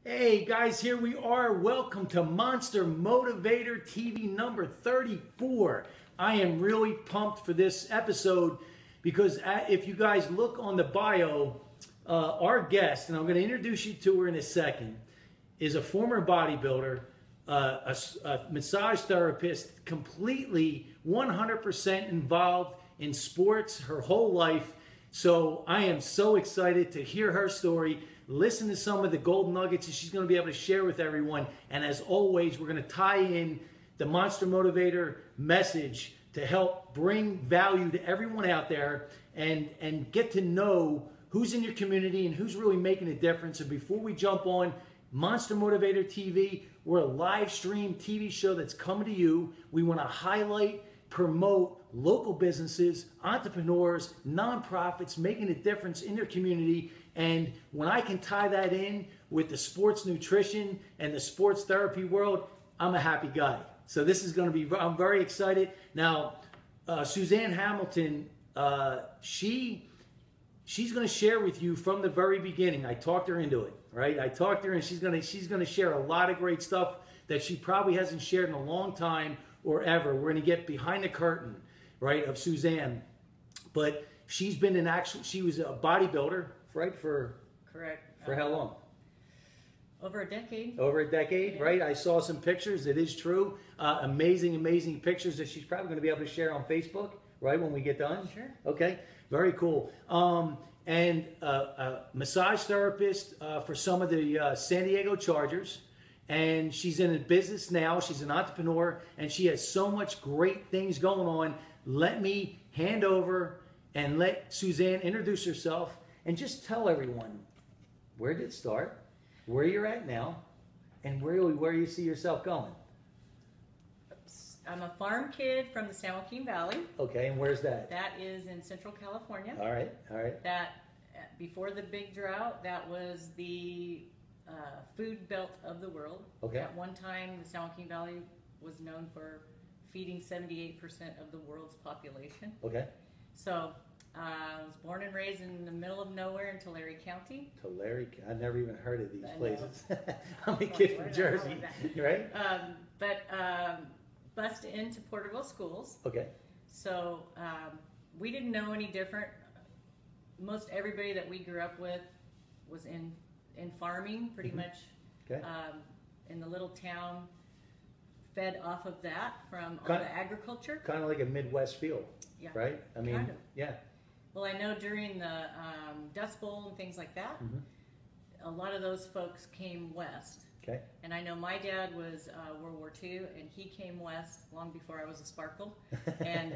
Hey guys, here we are. Welcome to Monster Motivator TV number 34. I am really pumped for this episode because if you guys look on the bio, our guest, and I'm going to introduce you to her in a second, is a former bodybuilder, a massage therapist, completely 100% involved in sports her whole life. So I am so excited to hear her story, listen to some of the gold nuggets that she's going to be able to share with everyone. And as always, we're going to tie in the Monster Motivator message to help bring value to everyone out there and get to know who's in your community and who's really making a difference. And before we jump on, Monster Motivator TV, we're a live stream TV show that's coming to you. We want to highlight, promote local businesses, entrepreneurs, nonprofits making a difference in their community. And when I can tie that in with the sports nutrition and the sports therapy world, I'm a happy guy. So this is going to be, I'm very excited. Now, Suzanne Hamilton, she's going to share with you from the very beginning. I talked her into it, right? I talked to her and she's going to share a lot of great stuff that she probably hasn't shared in a long time or ever. We're going to get behind the curtain, right, of Suzanne. But she's been an actual, she was a bodybuilder, right, Correct. For how long? Over a decade. Over a decade, right? I saw some pictures. It is true. Amazing pictures that she's probably going to be able to share on Facebook, right, when we get done. Sure. Okay. Very cool. And a massage therapist for some of the San Diego Chargers. And she's in a business now. She's an entrepreneur, and she has so much great things going on. Let me hand over and let Suzanne introduce herself and just tell everyone where did it start, where you're at now, and where you see yourself going. I'm a farm kid from the San Joaquin Valley. Okay, and where's that? That is in Central California. All right, all right. That, before the big drought, that was the food belt of the world. Okay. At one time, the San Joaquin Valley was known for feeding 78% of the world's population. Okay. So I was born and raised in the middle of nowhere in Tulare County. Tulare, I've never even heard of these places. I'm a kid from Jersey, right? But bused into Porterville schools. Okay. So we didn't know any different. Most everybody that we grew up with was in farming, pretty much. Okay. In the little town, fed off of that from all the agriculture. Kind of like a Midwest feel, yeah, right? I mean, kind of. Yeah. Well, I know during the Dust Bowl and things like that, a lot of those folks came west. Okay. And I know my dad was World War II, and he came west long before I was a sparkle. And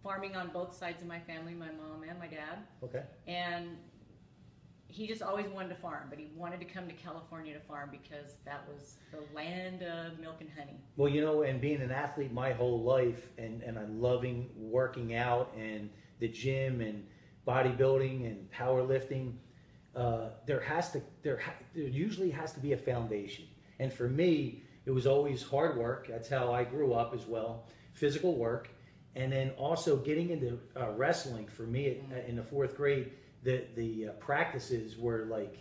farming on both sides of my family, my mom and my dad. Okay. And he just always wanted to farm, but he wanted to come to California to farm because that was the land of milk and honey. Well, you know, and being an athlete my whole life, and I'm loving working out and the gym and bodybuilding and powerlifting, there usually has to be a foundation. And for me, it was always hard work. That's how I grew up as well. Physical work. And then also getting into wrestling. For me, in the 4th grade, the practices were like,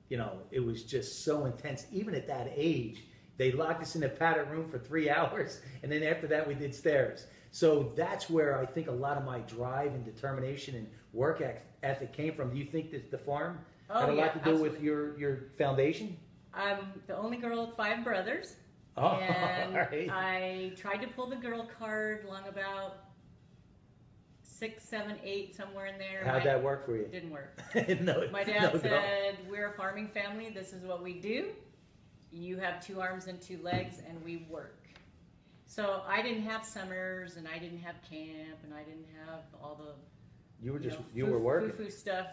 you know, it was just so intense. Even at that age, they locked us in a padded room for 3 hours, and then after that we did stairs. So that's where I think a lot of my drive and determination and work ethic came from. Do you think that the farm had a lot to do with your foundation? I'm the only girl of 5 brothers. Oh, and right. I tried to pull the girl card long about 6, 7, 8, somewhere in there. How'd that work for you? It didn't work. No, my dad said, we're a farming family, this is what we do. You have 2 arms and 2 legs, and we work. So I didn't have summers, and I didn't have camp, and I didn't have all the you were working? foo-foo stuff.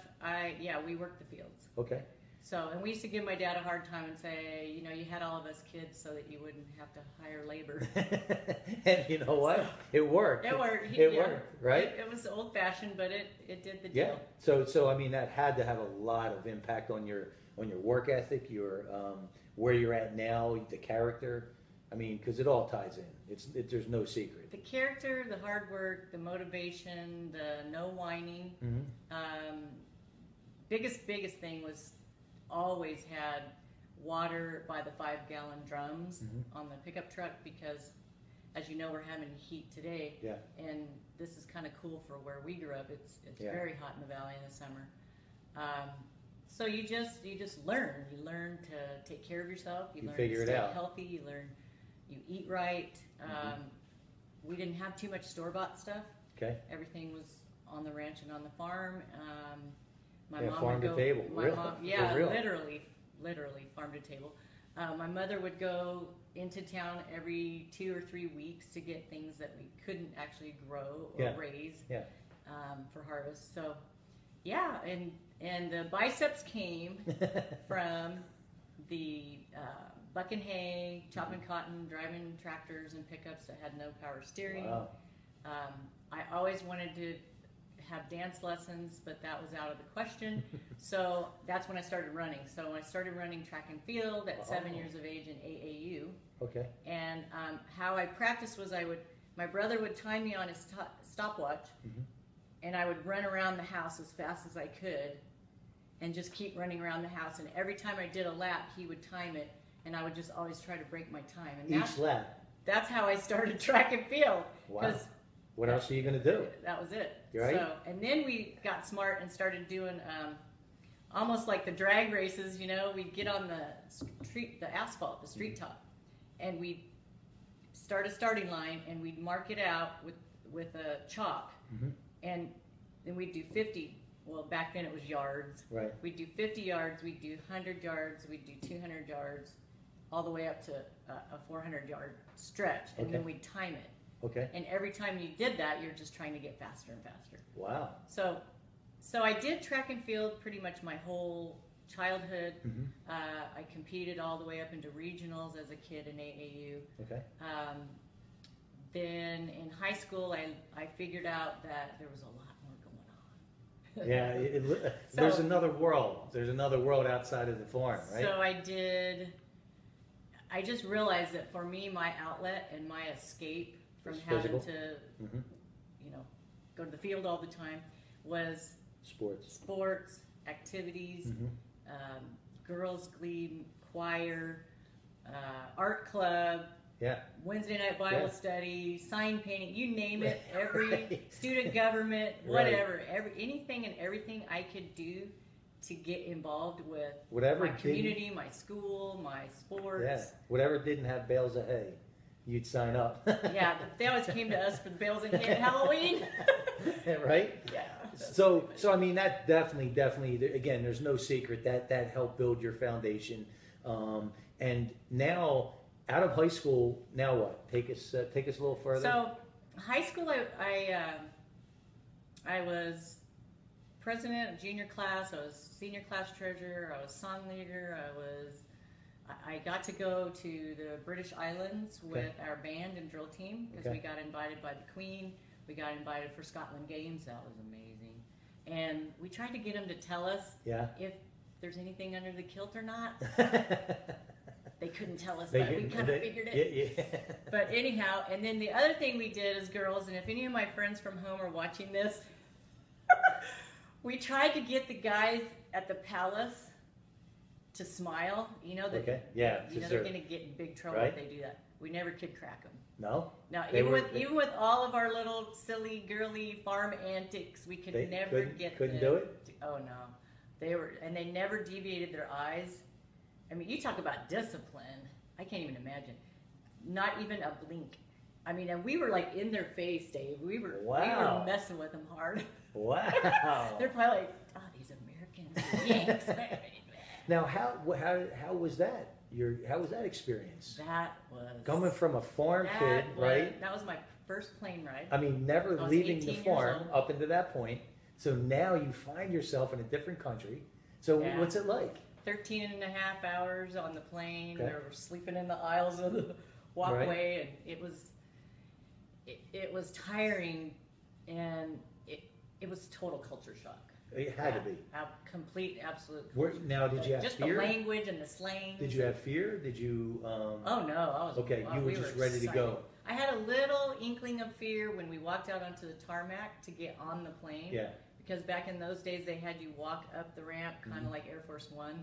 We worked the fields. Okay. So, and we used to give my dad a hard time and say, you know, you had all of us kids so that you wouldn't have to hire labor. And you know what? It worked. It worked. It worked, right? It was old-fashioned, but it did the deal. Yeah. So I mean, that had to have a lot of impact on your work ethic, your where you're at now, the character. I mean, because it all ties in. There's no secret. The character, the hard work, the motivation, the no whining. Biggest thing was always had water by the 5-gallon drums on the pickup truck because, as you know, we're having heat today. Yeah. And this is kind of cool for where we grew up. It's very hot in the valley in the summer. So you just learn. You learn to take care of yourself. You learn figure to it stay out. healthy. You learn you eat right. We didn't have too much store-bought stuff. Okay. Everything was on the ranch and on the farm. My Yeah, mom farm would to go. table. My Real. mom, For yeah, real. literally farm to table. My mother would go into town every 2 or 3 weeks to get things that we couldn't actually grow or raise for harvest. So, yeah, and the biceps came from the bucking hay, chopping cotton, driving tractors and pickups that had no power steering. Wow. I always wanted to have dance lessons, but that was out of the question. So that's when I started running. So I started running track and field at 7 years of age in AAU. Okay. And how I practiced was my brother would tie me on his stopwatch, and I would run around the house as fast as I could, and just keep running around the house. And every time I did a lap, he would time it, and I would just always try to break my time. And Each lap. That's how I started track and field. Wow. What else are you going to do? That was it. Right? So, and then we got smart and started doing almost like the drag races. You know, we'd get on the street, the asphalt, the street top, and we'd start a starting line, and we'd mark it out with a chalk, and then we'd do 50. Well, back then it was yards. Right. We'd do 50 yards. We'd do 100 yards. We'd do 200 yards, all the way up to a 400-yard stretch, and then we'd time it. Okay. And every time you did that, you're just trying to get faster and faster. Wow. So I did track and field pretty much my whole childhood. I competed all the way up into regionals as a kid in AAU. Okay. Then in high school, I figured out that there was a lot more going on. Yeah, there's another world. There's another world outside of the farm, right? So I just realized that for me, my outlet and my escape from having to, go to the field all the time was sports, activities, girls' glee, choir, art club, Wednesday night Bible study, sign painting, you name it, every student government, whatever, anything and everything I could do to get involved with my community, my school, my sports. Yeah, whatever didn't have bales of hay, you'd sign up. Yeah, they always came to us for the bales and hay at Halloween. Right? Yeah. So I mean, that definitely, again, there's no secret that helped build your foundation. And now, out of high school, now what? Take us a little further. So, high school, I was president of junior class. I was senior class treasurer. I was song leader. I got to go to the British Islands with our band and drill team because we got invited by the Queen. We got invited for Scotland Games. That was amazing. And we tried to get them to tell us if there's anything under the kilt or not. They couldn't tell us, but we kind of figured it. Yeah. But anyhow, and then the other thing we did as girls, and if any of my friends from home are watching this, we tried to get the guys at the palace to smile. You know that they're going to get in big trouble if they do that. We never could crack them. No? Now, even with all of our little silly, girly farm antics, we could never get them. Couldn't do it? Oh, no. And they never deviated their eyes. I mean, you talk about discipline. I can't even imagine. Not even a blink. I mean, and we were like in their face, Dave. We were messing with them hard. Wow. They're probably like, oh, these Americans, Yanks. Now, how was that? How was that experience? That was coming from a farm kid, right? That was my first plane ride. I mean, never leaving the farm up until that point. So now you find yourself in a different country. So what's it like? 13 and a half hours on the plane. They were sleeping in the aisles of the walkway, and it was tiring, and it was total culture shock. It had to be. Complete, absolute. Now, did you have just fear? The language and the slang. Did you have fear? Did you? Oh no, I was. Okay, you were just ready to go. I had a little inkling of fear when we walked out onto the tarmac to get on the plane. Yeah. because back in those days they had you walk up the ramp, kind of like Air Force One.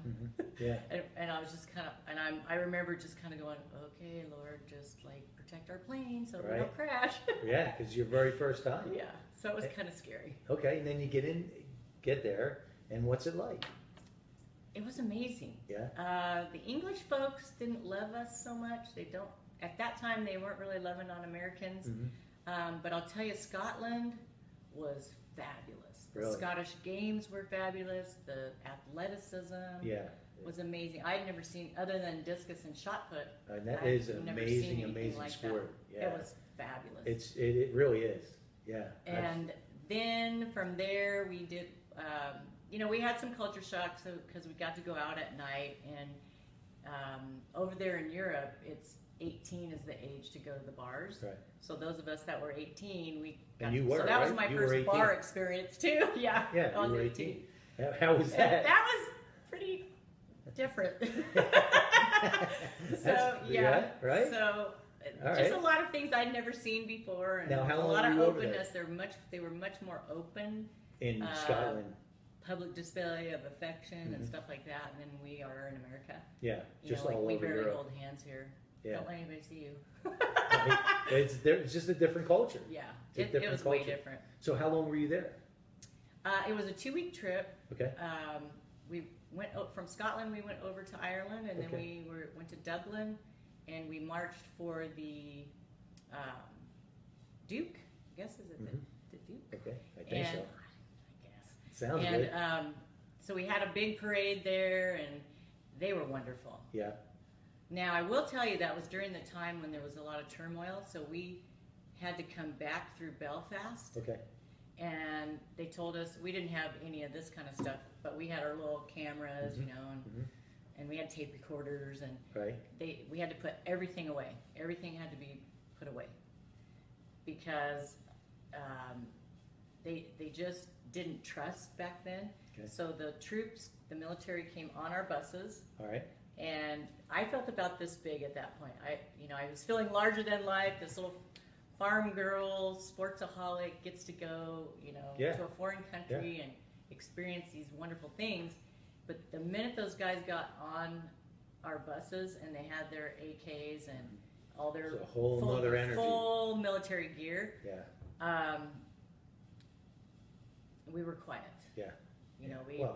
Yeah. And I was just kind of, and I remember just kind of going, okay, Lord, just like protect our plane so we don't crash. Yeah, because your very first time. Yeah, so it was kind of scary. Okay, and then you get there, and what's it like? It was amazing. Yeah. The English folks didn't love us so much. They don't, at that time, they weren't really loving on Americans. But I'll tell you, Scotland was fabulous. The Really? Scottish games were fabulous. The athleticism was amazing. I'd never seen, other than discus and shot put. And that is an amazing like sport. That. Yeah. It was fabulous. It really is. Yeah. And then from there we did, you know, we had some culture shock because we got to go out at night, and over there in Europe, it's 18 is the age to go to the bars. Right. So those of us that were 18, we got and you were, so that right? was my you first bar experience too. Yeah. Yeah, I was you were 18. How was that? That was pretty different. So yeah, right. So just a lot of things I'd never seen before, and now, how long a lot of were you over openness. They were much more open in Scotland. Public display of affection and stuff like that, and then we are in America. Yeah, just like all we over barely Europe. hold hands here. Yeah. Don't let anybody see you. It's just a different culture. Yeah, It's it was way different. So how long were you there? It was a 2-week trip. Okay. We went from Scotland. We went over to Ireland, and then we went to Dublin, and we marched for the Duke. I guess is it the Duke? Okay, I think so. I guess. Sounds good. So we had a big parade there, and they were wonderful. Yeah. Now, I will tell you that was during the time when there was a lot of turmoil, so we had to come back through Belfast. Okay. And they told us we didn't have any of this kind of stuff, but we had our little cameras, you know, and we had tape recorders, and we had to put everything away. Everything had to be put away because they just didn't trust back then. Okay. So the troops, the military came on our buses. All right. And I felt about this big at that point. I was feeling larger than life. This little farm girl, sportsaholic, gets to go, to a foreign country and experience these wonderful things. But the minute those guys got on our buses and they had their AKs and all their full military gear, we were quiet. Yeah.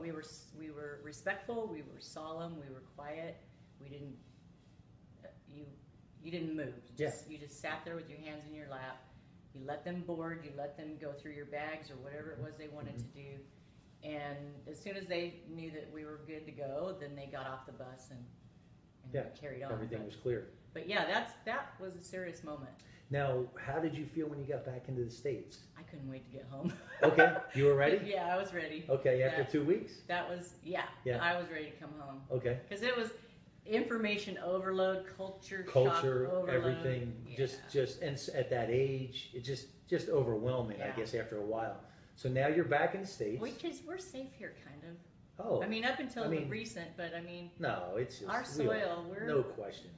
We were respectful. We were solemn. We were quiet. We didn't. You didn't move. You just sat there with your hands in your lap. You let them board. You let them go through your bags or whatever it was they wanted to do. And as soon as they knew that we were good to go, then they got off the bus and carried on. Everything was clear. But yeah, that was a serious moment. Now, how did you feel when you got back into the States? I couldn't wait to get home. Okay, you were ready? Yeah, I was ready. Okay, after 2 weeks? That was, I was ready to come home. Okay. Because it was information overload, culture shock overload. Everything, just and at that age, it just overwhelming, I guess, after a while. So now you're back in the States. We're safe here, kind of. Oh. I mean, up until recent, but I mean. No, it's just. Our soil, no question.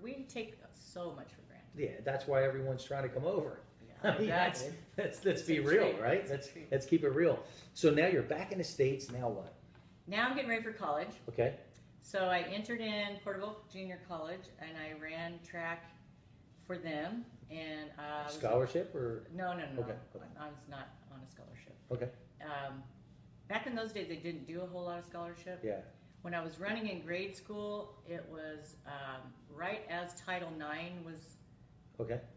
We take so much for granted. Yeah, that's why everyone's trying to come over. Yeah, I mean, exactly. let's be real, right? Let's keep it real. So now you're back in the States. Now what? Now I'm getting ready for college. Okay. So I entered in Porterville Junior College, and I ran track for them. And scholarship or no. Okay. I was not on a scholarship. Okay. Back in those days, they didn't do a whole lot of scholarship. Yeah. When I was running in grade school, it was right as Title IX was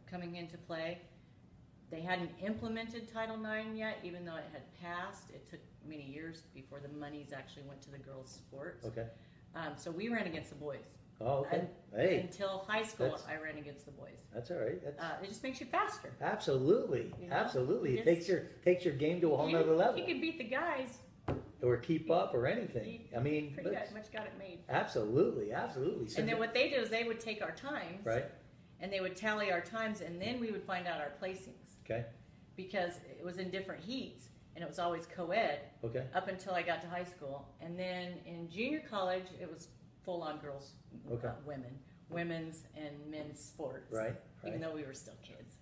coming into play. They hadn't implemented Title IX yet, even though it had passed. It took many years before the monies actually went to the girls' sports. Okay. So we ran against the boys. Oh, okay. Until high school, I ran against the boys. That's all right. It just makes you faster. Absolutely. Absolutely. It takes your game to a whole nother level. You can beat the guys. Or keep up or anything. I mean, pretty much got it made. Absolutely. So and then what they did is they would take our times. Right. And they would tally our times, and then we would find out our placings. Okay. Because it was in different heats, and it was always co-ed. Okay. Up until I got to high school. And then in junior college, it was full-on girls, women's and men's sports. Right. Even though we were still kids.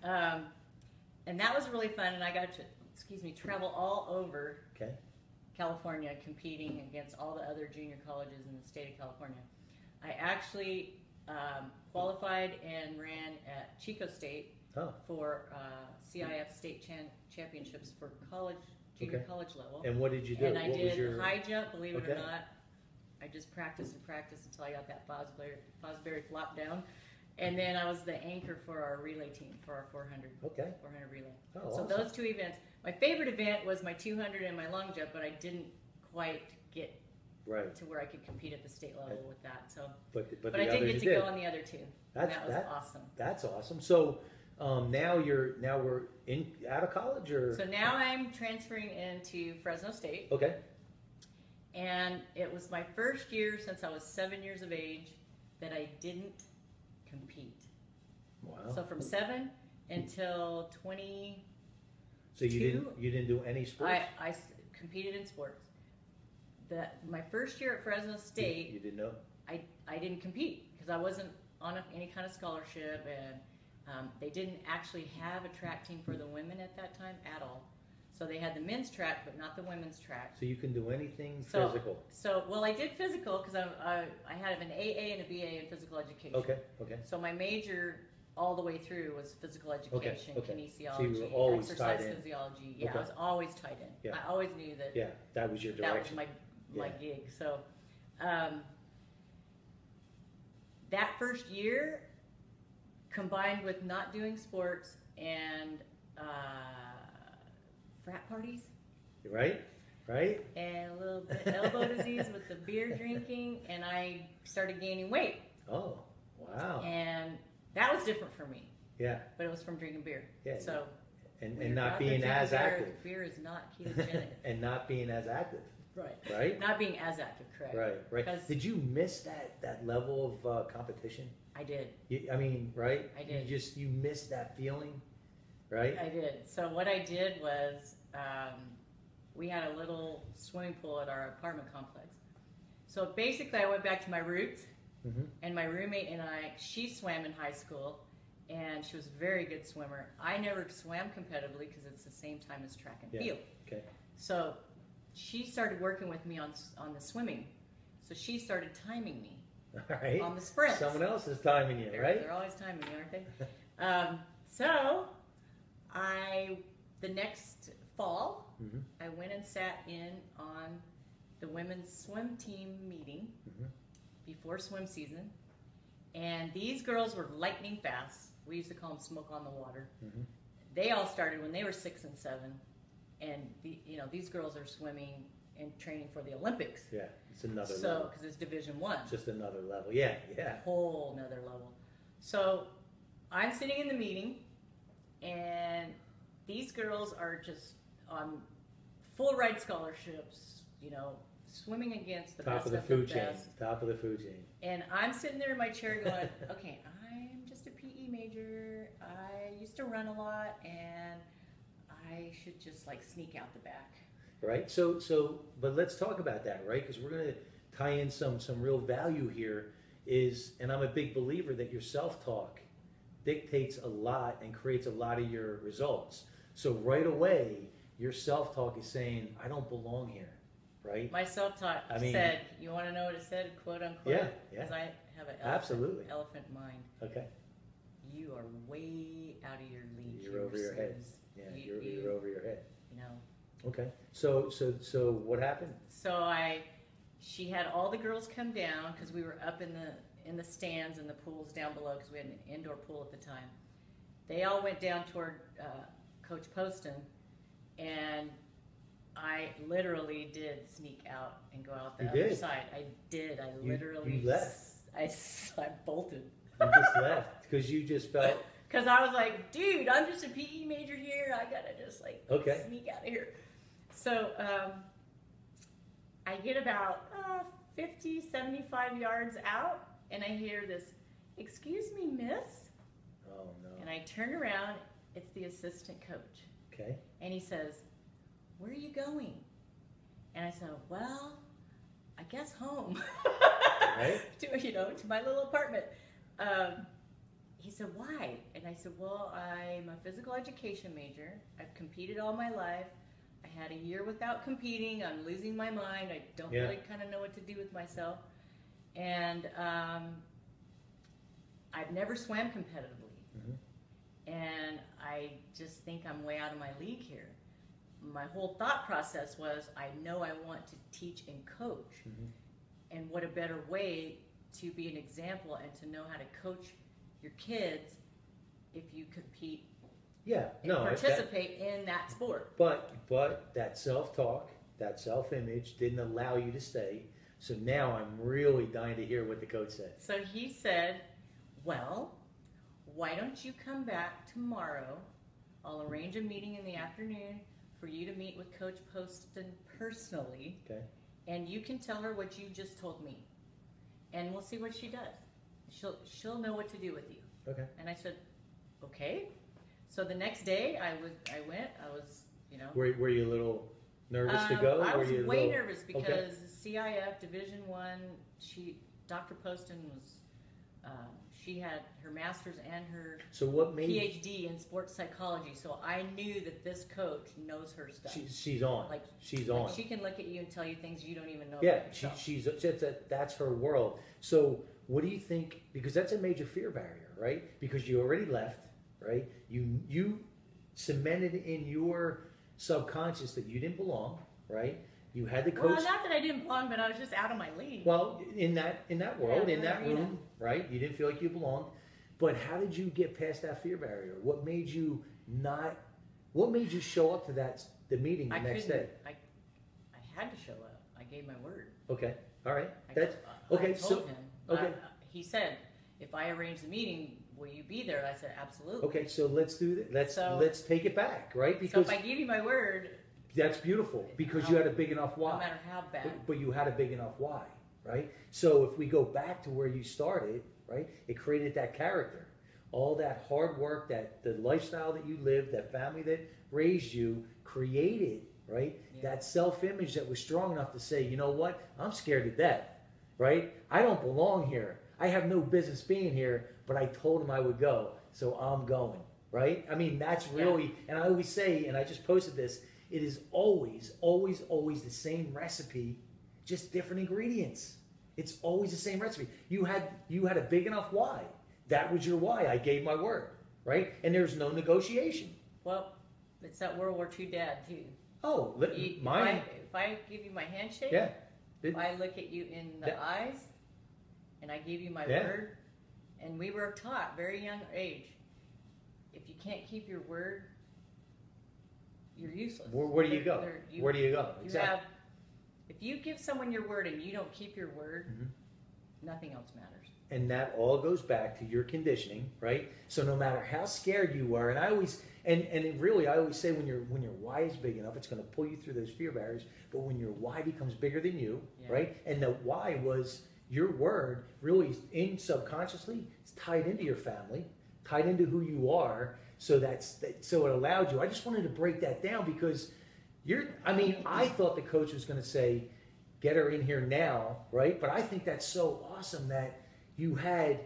And that was really fun, and I got to travel all over Okay. California competing against all the other junior colleges in the state of California. I actually qualified and ran at Chico State for CIF state championships for college, junior college level. And what did you do? And I what did was your... high jump, believe it or not. I just practiced and practiced until I got that Fosbury flop down. And then I was the anchor for our relay team for our 400 relay. Oh, so awesome. those two events. My favorite event was my 200 and my long jump, but I didn't quite get to where I could compete at the state level with that. So, but I did get to go on the other two. That was awesome. That's awesome. So now we're out of college, or so now I'm transferring into Fresno State. Okay. And it was my first year since I was 7 years of age that I didn't compete. Wow. So from 7 until 20. So you didn't do any sports? I competed in sports. My first year at Fresno State, you didn't know? I didn't compete because I wasn't on any kind of scholarship, and they didn't actually have a track team for the women at that time at all. So they had the men's track, but not the women's track. So you can do anything physical? Well, I did physical because I had an AA and a BA in physical education. Okay. So my major all the way through was physical education, kinesiology, so you were always exercise tied in. physiology. Yeah, I was always tied in. Yeah. I always knew that. Yeah, that was your direction. That was my gig. So that first year, combined with not doing sports and frat parties. Right. And a little bit elbow disease with the beer drinking, and I started gaining weight. Oh, wow. And that was different for me. Yeah. But it was from drinking beer. Yeah. So. And not being as active. Beer is not ketogenic. And not being as active. Right. Not being as active, correct. Right. Did you miss that level of competition? I did. Right? I did. You missed that feeling, right? I did. So what I did was, we had a little swimming pool at our apartment complex. So basically I went back to my roots, and my roommate and she swam in high school, and she was a very good swimmer. I never swam competitively because it's the same time as track and field. Okay. So she started working with me on the swimming. So she started timing me on the sprints. Someone else is timing you, right? They're always timing me, aren't they? So the next fall, I went and sat in on the women's swim team meeting before swim season. And these girls were lightning fast. We used to call them smoke on the water. They all started when they were 6 and 7. And these girls are swimming and training for the Olympics. Yeah, it's another level. So, because it's Division I. Just another level. Yeah. A whole nother level. So, I'm sitting in the meeting, and these girls are just on full ride scholarships, swimming against the best of the food chain. Top of the food chain. And I'm sitting there in my chair going, okay, I'm just a PE major. I used to run a lot, and I should just sneak out the back. Right. So, but let's talk about that, right? Because we're going to tie in some real value here. And I'm a big believer that your self-talk dictates a lot and creates a lot of your results. So right away, your self-talk is saying, I don't belong here, right? My self-talk said, you want to know what it said, quote unquote? Yeah. Because I have an elephant mind. Okay. You are way out of your league. You're over your head. Yeah, you're over your head. Okay. So what happened? So she had all the girls come down because we were up in the stands and the pools down below because we had an indoor pool at the time. They all went down toward Coach Poston, and I literally did sneak out and go out the other side. I did. I literally. You left. I bolted. You just left because you just felt. Because I was like, dude, I'm just a PE major here. I gotta just sneak out of here. So I get about 50, 75 yards out, and I hear this, excuse me, miss? Oh, no. And I turn around. It's the assistant coach. Okay. And he says, where are you going? And I said, well, I guess home. Right. To my little apartment. he said, why? And I said, well, I'm a physical education major. I've competed all my life. I had a year without competing. I'm losing my mind. I don't really kind of know what to do with myself. And I've never swam competitively. And I just think I'm way out of my league here. My whole thought process was, I know I want to teach and coach. And what a better way to be an example and to know how to coach your kids if you compete and participate in that sport. But that self-talk, that self-image didn't allow you to stay. So now I'm really dying to hear what the coach said. So he said, well, why don't you come back tomorrow? I'll arrange a meeting in the afternoon for you to meet with Coach Poston personally. Okay. And you can tell her what you just told me. And we'll see what she does. She'll know what to do with you. Okay. And I said, okay. So the next day I went, Were you a little nervous to go? I was way nervous because CIF Division I, Dr. Poston was, she had her master's and her PhD in sports psychology. So I knew that this coach knows her stuff. She's on. She's on. She can look at you and tell you things you don't even know. Yeah, that's her world. So what do you think? Because that's a major fear barrier, right? Because you already left, right? You cemented in your subconscious that you didn't belong, right? You had the coach. Well, not that I didn't belong, but I was just out of my league. Well, in that world, in that room, right? You didn't feel like you belonged. But how did you get past that fear barrier? What made you show up to the meeting the next day? I had to show up. I gave my word. Okay. All right. I told him. He said, if I arrange the meeting, will you be there? I said, absolutely. Okay, so let's do that. Let's take it back, right? Because so if I give you my word, that's beautiful, because you had a big enough why. No matter how bad. But you had a big enough why, right? So if we go back to where you started, right, it created that character. All that hard work, the lifestyle that you lived, that family that raised you, created, right, that self-image that was strong enough to say, you know what, I'm scared to death, right? I don't belong here. I have no business being here, but I told him I would go, so I'm going, right? I mean, that's really, and I always say, and I just posted this, it is always, always, always the same recipe, just different ingredients. It's always the same recipe. You had a big enough why. That was your why. I gave my word, right? And there's no negotiation. Well, it's that World War II dad too. Oh, mine. If I give you my handshake, if I look at you in the eyes, and I give you my word, and we were taught very young age, if you can't keep your word, you're useless. Where do you go? Where do you go? Exactly. If you give someone your word and you don't keep your word, nothing else matters. And that all goes back to your conditioning, right? So no matter how scared you were, and I always, and really, I always say when your why is big enough, it's going to pull you through those fear barriers. But when your why becomes bigger than you, right? And the why was your word, really, subconsciously, it's tied into your family, tied into who you are. So so it allowed you. I just wanted to break that down because I thought the coach was going to say, get her in here now, right? But I think that's so awesome that you had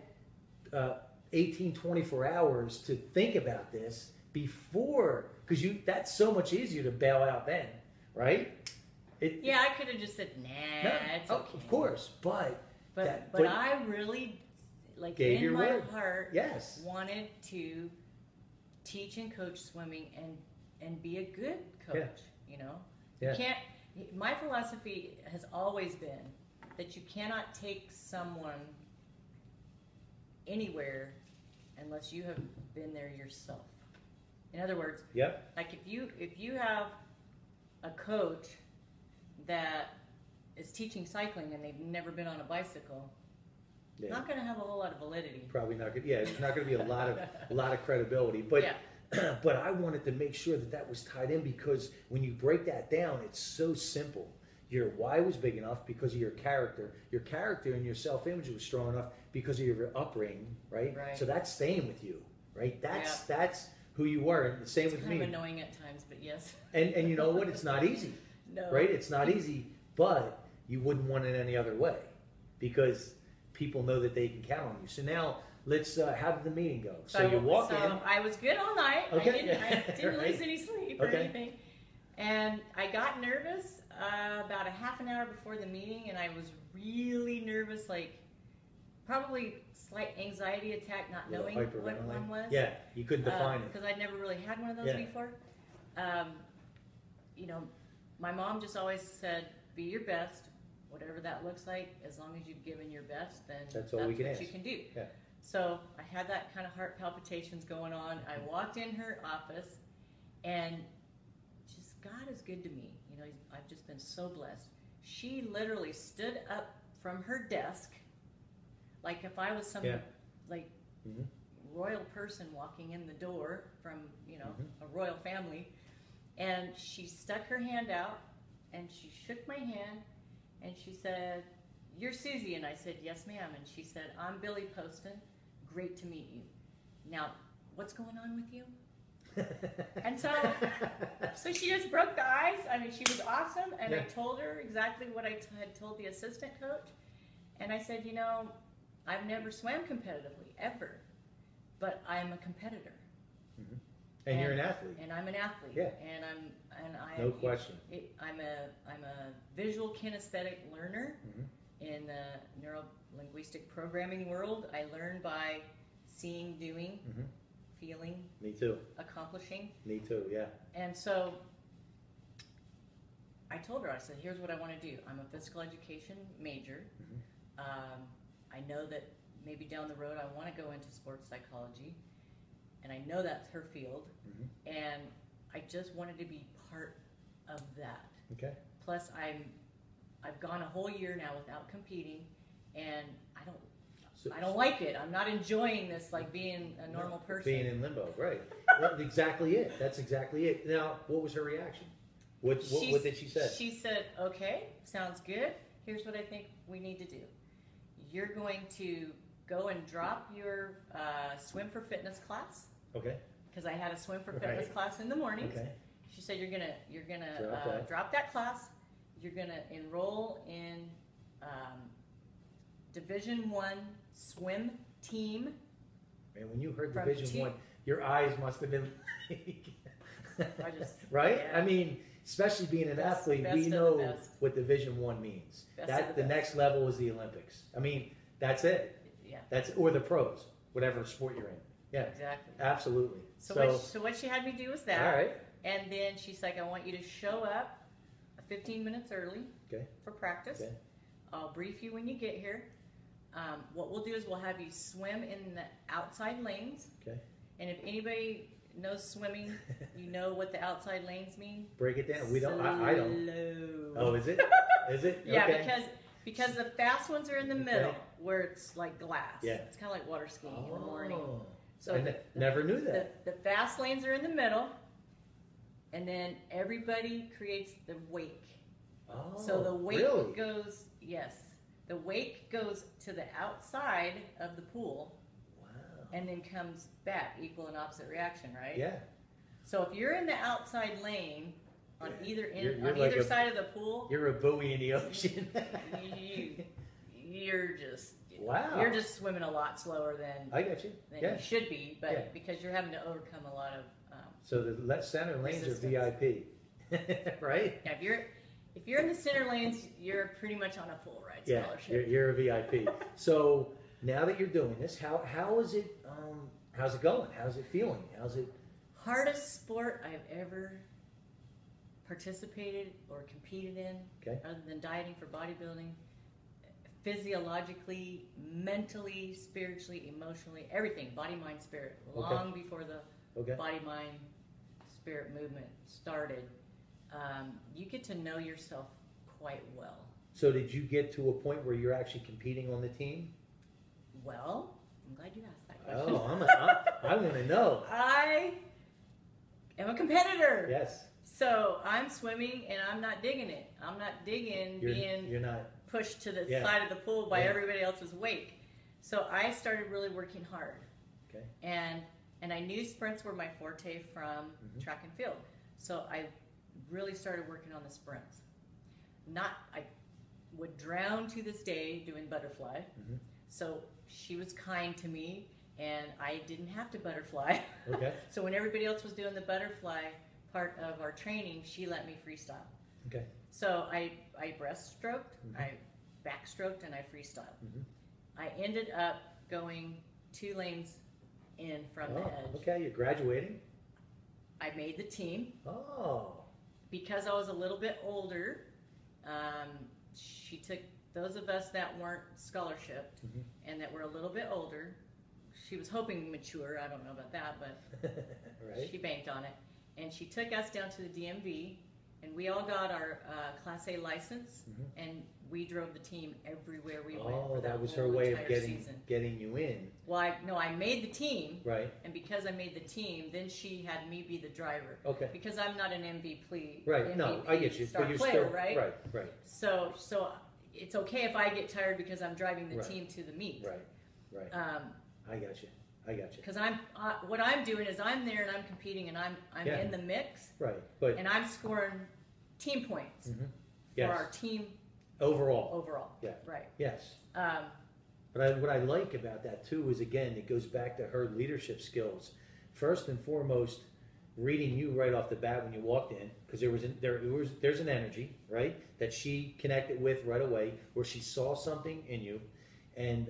18, 24 hours to think about this before, because that's so much easier to bail out then, right? I could have just said, nah, it's okay. Of course, but I really, gave in my word. heart, wanted to teach and coach swimming and be a good coach, you know? You can't, my philosophy has always been that you cannot take someone anywhere unless you have been there yourself. In other words, like if you have a coach that is teaching cycling and they've never been on a bicycle, not going to have a whole lot of validity. Probably not good. It's not going to be a lot of credibility. But but I wanted to make sure that was tied in, because when you break that down, it's so simple. Your why was big enough because of your character. Your character and your self-image was strong enough because of your upbringing, right? So that's staying with you, right? That's who you were. And the same with me. It's kind of annoying at times, but yes. And you know what? It's not easy. No. Right? It's not easy, but you wouldn't want it any other way, because people know that they can count on you. So now let's, how did the meeting go? So you walk in. I was good all night. Okay. I didn't Right. lose any sleep or anything. And I got nervous about a half an hour before the meeting, and I was really nervous, like probably slight anxiety attack, not knowing what one was. Yeah, you couldn't define it. Because I'd never really had one of those before. You know, my mom just always said, be your best, whatever that looks like. As long as you've given your best, then that's all we can what ask. you can do. Yeah. So I had that kind of heart palpitations going on. I walked in her office, and just God is good to me. You know, I've just been so blessed. She literally stood up from her desk, like if I was some like royal person walking in the door from, you know, a royal family, and she stuck her hand out and she shook my hand and she said, "You're Susie," and I said, "Yes, ma'am." And she said, "I'm Billy Poston. Great to meet you. Now, what's going on with you?" And so she just broke the ice. I mean, she was awesome, and I told her exactly what I had told the assistant coach. And I said, you know, I've never swam competitively, ever, but I'm a competitor. And you're an athlete. And I'm an athlete. Yeah. And No question. I'm a visual kinesthetic learner in the neuro-linguistic programming world. I learn by seeing, doing, feeling. Me too. Accomplishing. Me too, yeah. And so I told her, I said, here's what I want to do. I'm a physical education major. I know that maybe down the road I want to go into sports psychology, and I know that's her field, and I just wanted to be part of that. Okay. Plus, I've gone a whole year now without competing, and I don't like it. I'm not enjoying this like being a normal person. Being in limbo, right. That's exactly it. That's exactly it. Now, what was her reaction? What did she say? She said, okay, sounds good. Here's what I think we need to do. You're going to go and drop your swim for fitness class. Okay. Because I had a swim for fitness class in the mornings. Okay. She said, you're gonna drop that class. You're gonna enroll in Division I swim team. Man, when you heard Division I, your eyes must have been right? Yeah. I mean, especially being an athlete, we know what Division I means. The next level is the Olympics. I mean, that's it. Yeah. Or the pros, whatever sport you're in. Yeah. Exactly. Absolutely. So what she had me do was that. All right. And then she's like, I want you to show up 15 minutes early for practice. Okay. I'll brief you when you get here. What we'll do is we'll have you swim in the outside lanes. Okay. And if anybody knows swimming, you know what the outside lanes mean. Break it down. We don't. I don't. Oh, is it? Is it? Yeah, okay. because the fast ones are in the middle where it's like glass. Yeah. It's kind of like water skiing in the morning. So I never knew that. The fast lanes are in the middle, and then everybody creates the wake. Oh, so the wake goes. Yes. The wake goes to the outside of the pool, and then comes back, equal and opposite reaction, right? Yeah. So if you're in the outside lane on either either side of the pool, you're a buoy in the ocean. you're just swimming a lot slower than you should be, but because you're having to overcome a lot of so the center lanes are VIP, right? Yeah, if you're in the center lanes, you're pretty much on a full ride scholarship. Yeah, you're a VIP. So now that you're doing this, how is it? How's it going? How's it feeling? How's it? Hardest sport I've ever participated or competed in, other than dieting for bodybuilding. Physiologically, mentally, spiritually, emotionally, everything, body, mind, spirit. Long before the body, mind, spirit movement started, you get to know yourself quite well. So did you get to a point where you're actually competing on the team? Well, I'm glad you asked that question. I want to know. I am a competitor. Yes. So I'm swimming and I'm not digging it. I'm not digging you're not pushed to the side of the pool by everybody else's wake. So I started really working hard. Okay. And I knew sprints were my forte from track and field. So I really started working on the sprints. I would drown to this day doing butterfly. So she was kind to me, and I didn't have to butterfly. Okay. So when everybody else was doing the butterfly part of our training, she let me freestyle. Okay. So I breaststroked, I backstroked, and I freestyled. I ended up going 2 lanes in from the edge. Okay, you're graduating? I made the team. Oh. Because I was a little bit older, she took those of us that weren't scholarshiped and that were a little bit older. She was hoping mature, I don't know about that, but right. She banked on it. And she took us down to the DMV, and we all got our Class A license, and we drove the team everywhere we went. Oh, that was her way of getting you in. Well, I made the team. Right. And because I made the team, then she had me be the driver. Okay. Because I'm not an MVP. Right. MVP no, I get you. Star but you're player, still, right? Right. Right. So it's okay if I get tired because I'm driving the team to the meet. Right. Right. I got you. Because what I'm doing is I'm there and I'm competing and I'm in the mix. Right. But and I'm scoring team points for our team overall. Yeah. Right. Yes. But what I like about that too is, again, it goes back to her leadership skills. First and foremost, reading you right off the bat when you walked in, because there's an energy, right, that she connected with right away, where she saw something in you, and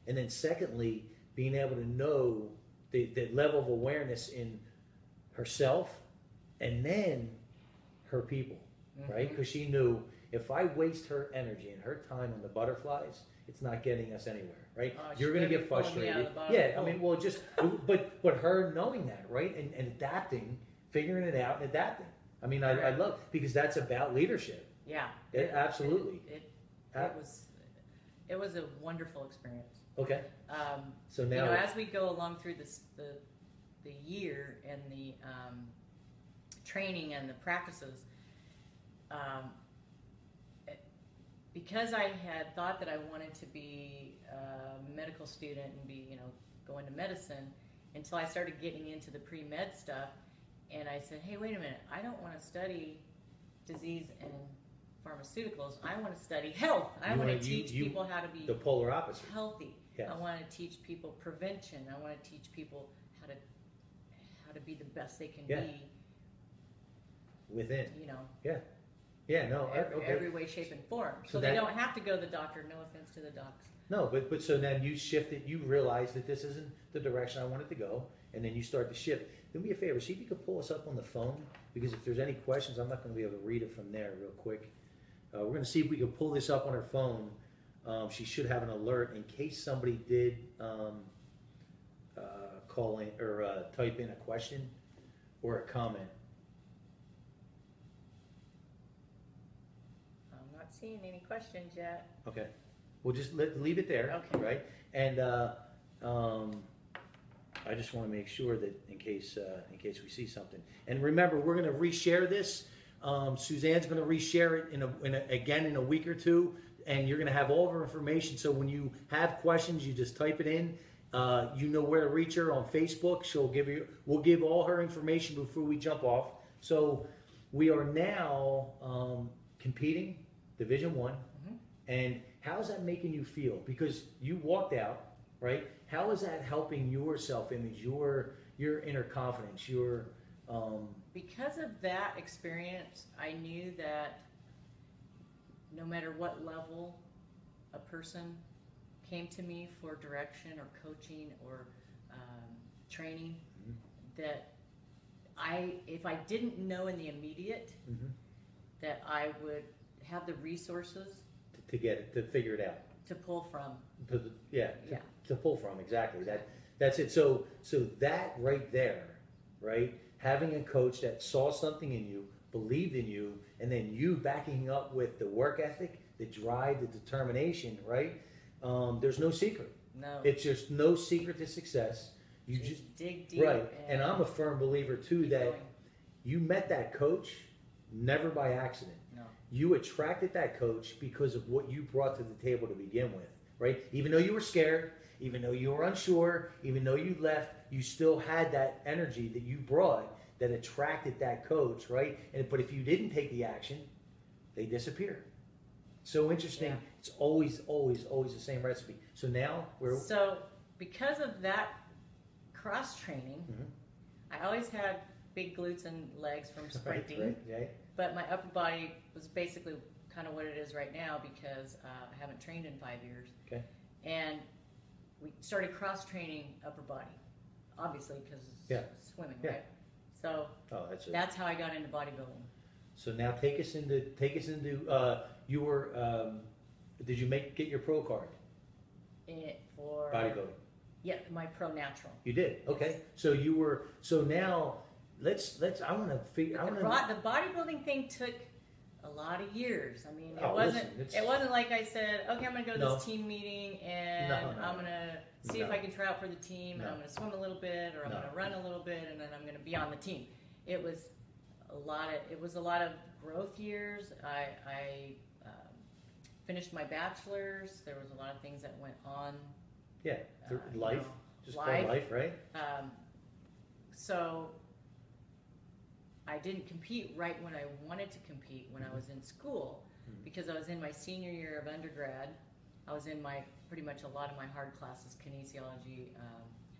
then secondly, being able to know the level of awareness in herself and then her people, right? Because she knew, if I waste her energy and her time on the butterflies, it's not getting us anywhere, right? You're going to get frustrated. Yeah, I mean, well, just, but her knowing that, right? And adapting, figuring it out and adapting. I mean, I love, because that's about leadership. Yeah. Absolutely. It was a wonderful experience. Okay. So now, as we go along through the year and the training and the practices, because I had thought that I wanted to be a medical student and be, go into medicine, until I started getting into the pre-med stuff, and I said, hey, wait a minute, I don't want to study disease and pharmaceuticals. I want to study health. I want to teach people how to be the polar opposite. Healthy. Yes. I want to teach people prevention. I want to teach people how to be the best they can be within. Yeah. No. Every way, shape, and form. So they don't have to go to the doctor. No offense to the docs. No, but so then you shifted. You realized that this isn't the direction I wanted to go, and then you start to shift. Do me a favor. See if you could pull us up on the phone, because if there's any questions, I'm not going to be able to read it from there real quick. We're going to see if we can pull this up on her phone. She should have an alert in case somebody did call in or type in a question or a comment. I'm not seeing any questions yet. Okay, we'll just leave it there. Okay. Right, and I just want to make sure that in case we see something. And remember, we're going to reshare this. Suzanne's going to reshare it again in a week or two. And you're going to have all of her information. So when you have questions, you just type it in. You know where to reach her on Facebook. We'll give all her information before we jump off. So we are now competing Division I. And how's that making you feel? Because you walked out, right? How is that helping your self-image, your inner confidence, Because of that experience, I knew that no matter what level a person came to me for direction or coaching or training, that if I didn't know in the immediate, that I would have the resources to figure it out, to pull from. To pull from, exactly. That's it. So that right there, right? Having a coach that saw something in you, believed in you, and then you backing up with the work ethic, the drive, the determination, right? There's no secret. No. It's just no secret to success. You just dig deep. Right. And I'm a firm believer too that you met that coach never by accident. No. You attracted that coach because of what you brought to the table to begin with, right? Even though you were scared, even though you were unsure, even though you left, you still had that energy that you brought that attracted that coach, right? But if you didn't take the action, they disappear. So interesting. Yeah. It's always the same recipe. So now we're So because of that cross training, I always had big glutes and legs from sprinting, right. but my upper body was basically kind of what it is right now because I haven't trained in 5 years. Okay. And we started cross training upper body, obviously because it's swimming, right? So that's how I got into bodybuilding. So now take us into you were did you get your pro card? For bodybuilding. Yeah, my pro natural. You did. Okay. Yes. So now let's I want to figure the bodybuilding thing took a lot of years. I mean, it listen, wasn't like I said, okay, I'm going to go to this team meeting and I'm going to see if I can try out for the team and I'm going to swim a little bit or I'm going to run a little bit and then I'm going to be on the team. It was a lot of growth years. I finished my bachelor's. There was a lot of things that went on. Yeah, life, life, right? So I didn't compete right when I wanted to compete when I was in school because I was in my senior year of undergrad. I was in pretty much a lot of my hard classes, kinesiology,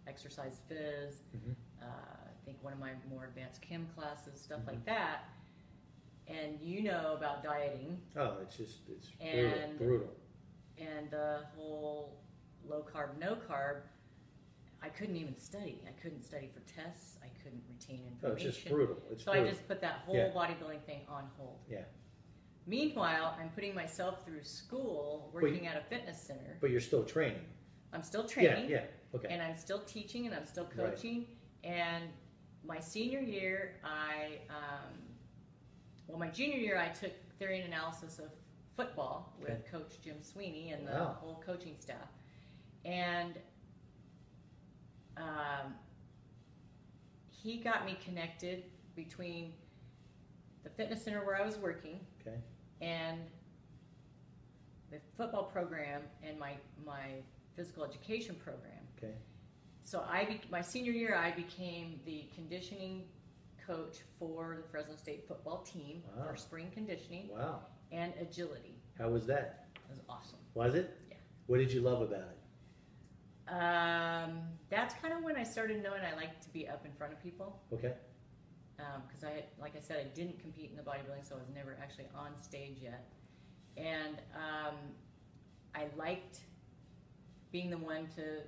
exercise phys, I think one of my more advanced chem classes, stuff like that. And you know about dieting. Oh, it's brutal. And the whole low carb, no carb, I couldn't even study. I couldn't study for tests. I couldn't retain information. Oh, it's just brutal. I just put that whole bodybuilding thing on hold. Yeah. Meanwhile, I'm putting myself through school, working at a fitness center. But you're still training. I'm still training. Yeah. Okay. And I'm still teaching and I'm still coaching. Right. And my senior year, my junior year, I took theory and analysis of football with Coach Jim Sweeney and the whole coaching staff. And he got me connected between the fitness center where I was working and the football program and my physical education program. Okay. So my senior year, I became the conditioning coach for the Fresno State football team for spring conditioning and agility. How was that? It was awesome. Was it? Yeah. What did you love about it? That's kind of when I started knowing I like to be up in front of people. Okay. Because like I said, I didn't compete in the bodybuilding, so I was never actually on stage yet. And I liked being the one to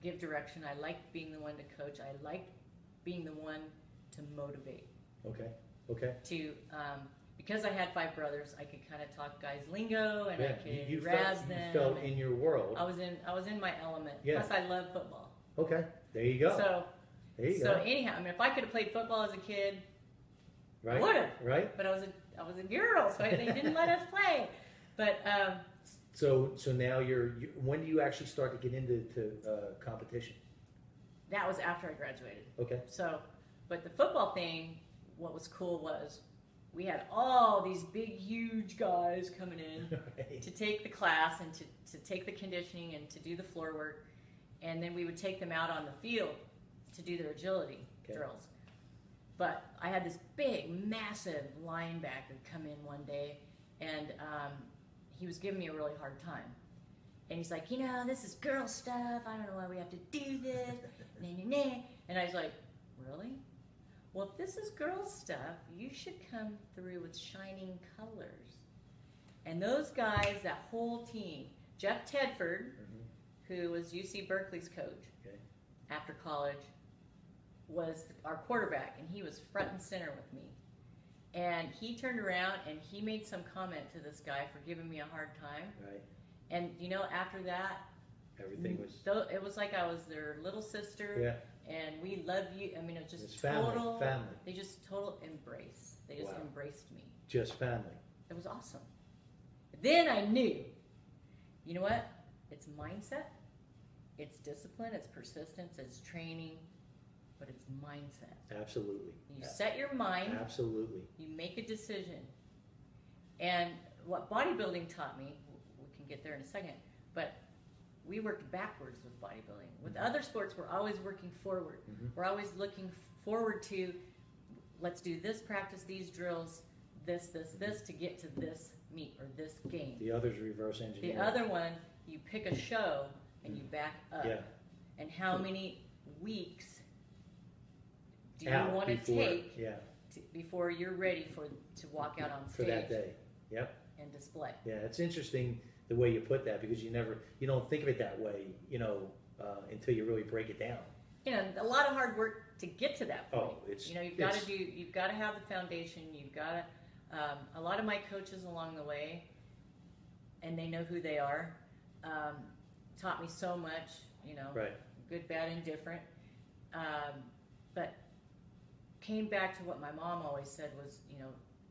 give direction. I liked being the one to coach. I liked being the one to motivate. Okay. Because I had 5 brothers, I could kind of talk guys' lingo and I could razz them. You felt in your world. I was in my element. Yeah. Plus, I love football. Okay, there you go. So anyhow, I mean, if I could have played football as a kid, I would have. Right. But I was a girl, so they didn't let us play. But so now when do you actually start to get into competition? That was after I graduated. Okay. So, but the football thing, what was cool was we had all these big, huge guys coming in to take the class and to take the conditioning and to do the floor work. And then we would take them out on the field to do their agility drills. But I had this big, massive linebacker come in one day, and he was giving me a really hard time. And he's like, this is girl stuff. I don't know why we have to do this. And I was like, really? Well, if this is girl stuff, you should come through with shining colors. And those guys, that whole team, Jeff Tedford, who was UC Berkeley's coach after college, was our quarterback, and he was front and center with me. And he turned around and he made some comment to this guy for giving me a hard time. Right. And after that, everything was. It was like I was their little sister. Yeah. And we love you. I mean, it was just family. They just total embrace. They just embraced me. Just family. It was awesome. Then I knew, you know what? It's mindset, it's discipline, it's persistence, it's training, but it's mindset. Absolutely. You set your mind. Absolutely. You make a decision. And what bodybuilding taught me, we can get there in a second, but we worked backwards with bodybuilding. With other sports, we're always working forward. We're always looking forward to, let's do this practice, these drills, this, to get to this meet or this game. The other's reverse engineering. The other one, you pick a show and you back up. Yeah. And how many weeks do you Out want to before, take yeah, before you're ready to walk out on for stage that day? Yep. and display? Yeah, it's interesting the way you put that, because you don't think of it that way, until you really break it down. A lot of hard work to get to that point. Oh, it's you've got to have the foundation. You've got to. A lot of my coaches along the way, and they know who they are, taught me so much. Right. Good, bad, indifferent. But came back to what my mom always said was,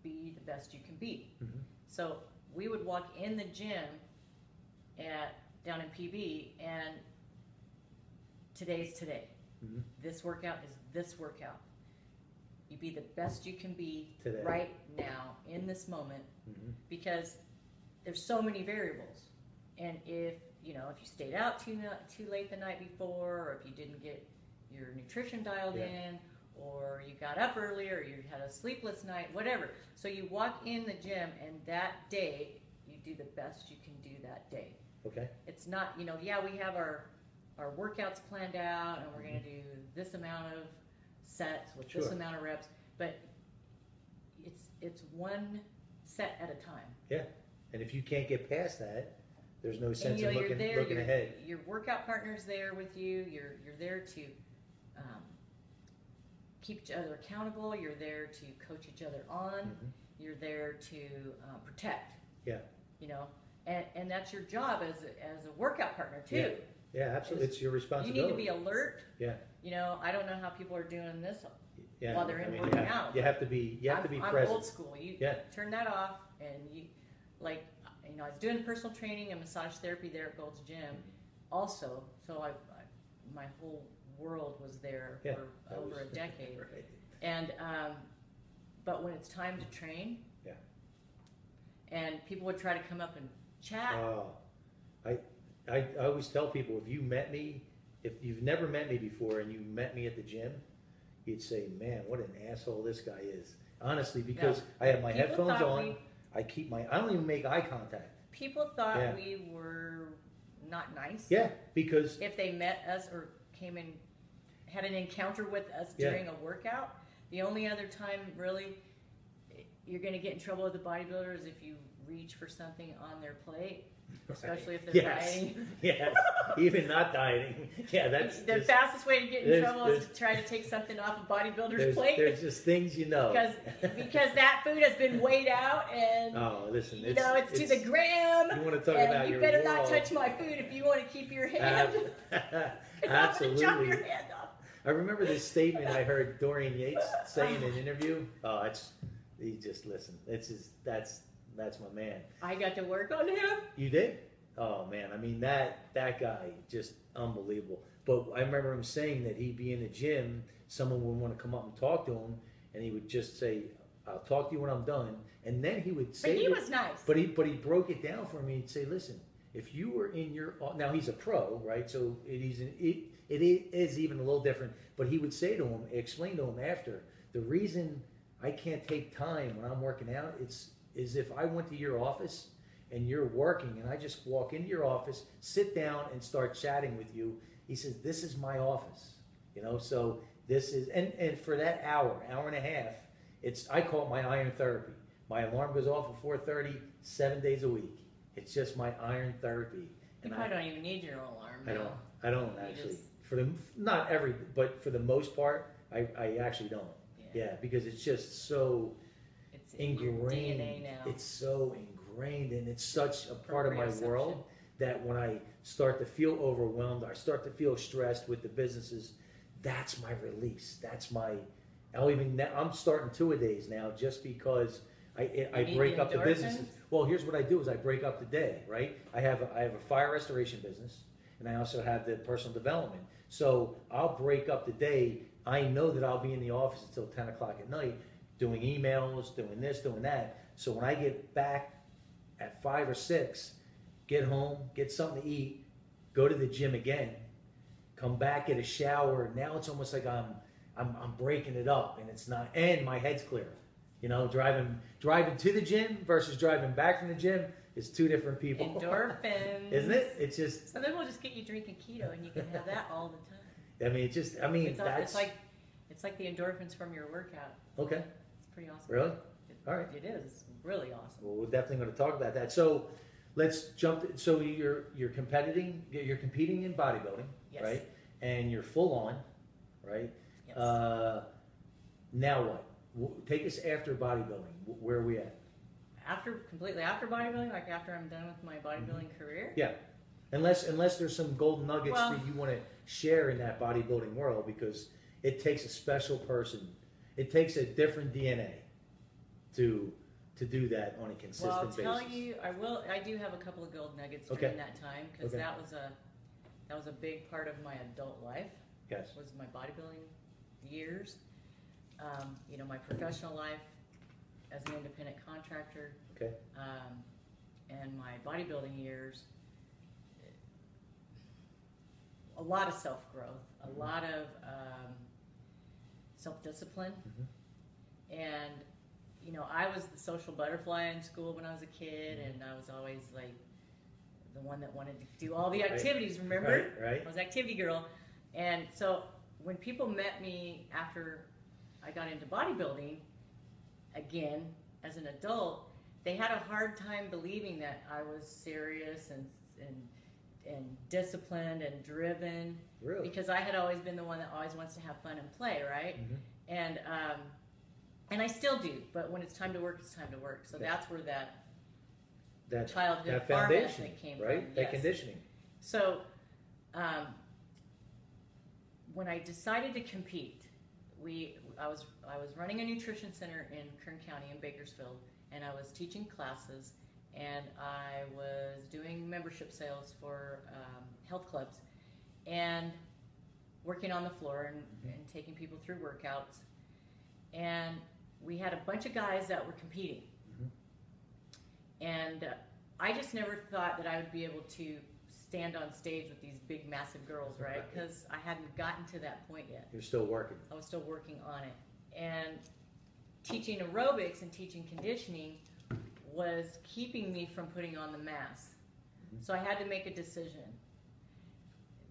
be the best you can be. Mm-hmm. So we would walk in the gym down in PB, and today's today. Mm-hmm. This workout is this workout. You be the best you can be Today. Right now in this moment, Mm-hmm. because there's so many variables. And if you stayed out too late the night before, or if you didn't get your nutrition dialed in, or you got up earlier, or you had a sleepless night, whatever. So you walk in the gym, and that day you do the best you can do that day. Okay. It's not, we have our workouts planned out, and we're going to do this amount of sets with this amount of reps, but it's one set at a time. Yeah, and if you can't get past that, there's no sense in looking ahead. Your workout partner's there with you. You're there to keep each other accountable. You're there to coach each other on. Mm-hmm. You're there to protect. Yeah. And that's your job as a workout partner too. Yeah, absolutely. It's your responsibility. You need to be alert. Yeah. I don't know how people are doing this Yeah. while they're working out. You have to be present. I'm old school. You turn that off, and I was doing personal training and massage therapy there at Gold's Gym, also. So my whole world was there for over a decade. Right. And but when it's time to train, and people would try to come up and chat. I always tell people, if you've never met me before and you met me at the gym, you'd say, man, what an asshole this guy is. Honestly, because I have my headphones on, I don't even make eye contact. People thought we were not nice. Yeah, because if they met us or came and had an encounter with us during a workout, the only other time really you're going to get in trouble with the bodybuilders if you reach for something on their plate, especially if they're dieting. Yes, even not dieting. Yeah, that's the fastest way to get in trouble is to try to take something off a bodybuilder's plate. There's just things because that food has been weighed out, and listen, it's to the gram. You want to talk about you better not touch my food if you want to keep your hand. Absolutely. I'm gonna chop your hand off. I remember this statement I heard Dorian Yates say in an interview. That's my man. I got to work on him. You did? Oh man, I mean that guy, just unbelievable. But I remember him saying that he'd be in the gym, someone would want to come up and talk to him, and he would just say, "I'll talk to you when I'm done." And then he would say, but he was nice. But he broke it down for me. He'd say, "Listen, if you were in now he's a pro, right? So it is even a little different." But he would say to him, explain to him after, the reason I can't take time when I'm working out, is if I went to your office and you're working and I just walk into your office, sit down and start chatting with you, he says, this is my office, so this is, and for that hour and a half, I call it my iron therapy. My alarm goes off at 4:30, 7 days a week. It's just my iron therapy. You probably don't even need your alarm now. I don't actually. But for the most part, I actually don't. Yeah, because it's just so ingrained. DNA now. It's so ingrained, and it's such a part of my world that when I start to feel overwhelmed, I start to feel stressed with the businesses, that's my release. I'm starting 2-a-days now just because I break up the businesses. Well, here's what I do is I break up the day, right? I have a fire restoration business, and I also have the personal development. So I'll break up the day. I know that I'll be in the office until 10 o'clock at night doing emails, doing this, doing that. So when I get back at 5 or 6, get home, get something to eat, go to the gym again, come back, get a shower. Now it's almost like I'm breaking it up, and it's not, and my head's clear. You know, driving to the gym versus driving back from the gym is two different people. Endorphins. Isn't it? It's just... So then we'll just get you drinking keto and you can have that all the time. I mean, it's like the endorphins from your workout. Okay. It's pretty awesome. Really? All right. It is. It's really awesome. Well, we're definitely going to talk about that. So let's jump. So you're competing in bodybuilding, yes. right? And you're full on, right? Yes. Now what? Take us after bodybuilding. Where are we at? Completely after bodybuilding, like after I'm done with my bodybuilding career? Yeah. Unless there's some golden nuggets that you want to share in that bodybuilding world, because it takes a special person. It takes a different DNA to do that on a consistent basis. Well, I'll tell you, I do have a couple of gold nuggets during that time, because that was a big part of my adult life. Yes. Was my bodybuilding years. You know, my professional life as an independent contractor. Okay. And my bodybuilding years. A lot of self-growth, a lot of self-discipline, and you know, I was the social butterfly in school when I was a kid, and I was always like the one that wanted to do all the activities. Remember? Right. I was activity girl, and so when people met me after I got into bodybuilding again as an adult, they had a hard time believing that I was serious and disciplined and driven. Really? Because I had always been the one that always wants to have fun and play, right? And I still do, but when it's time to work, it's time to work. So that's where that childhood farm ethic came right? from. That conditioning. So when I decided to compete, I was running a nutrition center in Kern County in Bakersfield, and I was teaching classes, and I was doing membership sales for health clubs, and working on the floor and taking people through workouts. And we had a bunch of guys that were competing. And I just never thought that I would be able to stand on stage with these big, massive girls, right? Because I hadn't gotten to that point yet. You're still working. I was still working on it. And teaching aerobics and teaching conditioning was keeping me from putting on the mass. So I had to make a decision.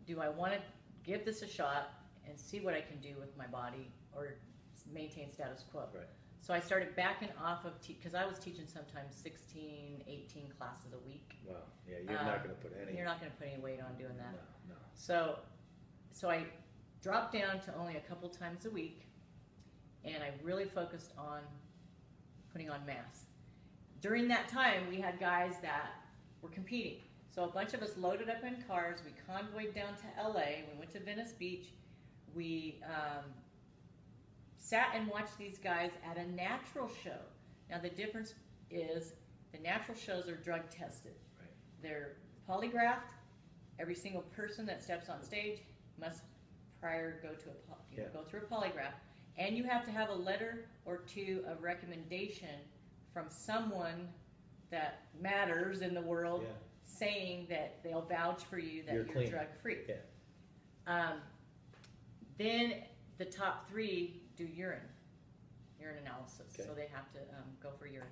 Do I want to give this a shot and see what I can do with my body, or maintain status quo? Right. So I started backing off of, because I was teaching sometimes 16, 18 classes a week. Wow. Yeah, you're not going to put any... You're not going to put any weight on doing that. No. So I dropped down to only a couple times a week, and I really focused on putting on mass. During that time, we had guys that were competing. So a bunch of us loaded up in cars. We convoyed down to LA. We went to Venice Beach. We sat and watched these guys at a natural show. Now the difference is the natural shows are drug tested. Right. They're polygraphed. Every single person that steps on stage must prior go through a polygraph, and you have to have a letter or two of recommendation from someone that matters in the world, saying that they'll vouch for you that you're drug free. Yeah. Then the top three do urine analysis, so they have to go for urine.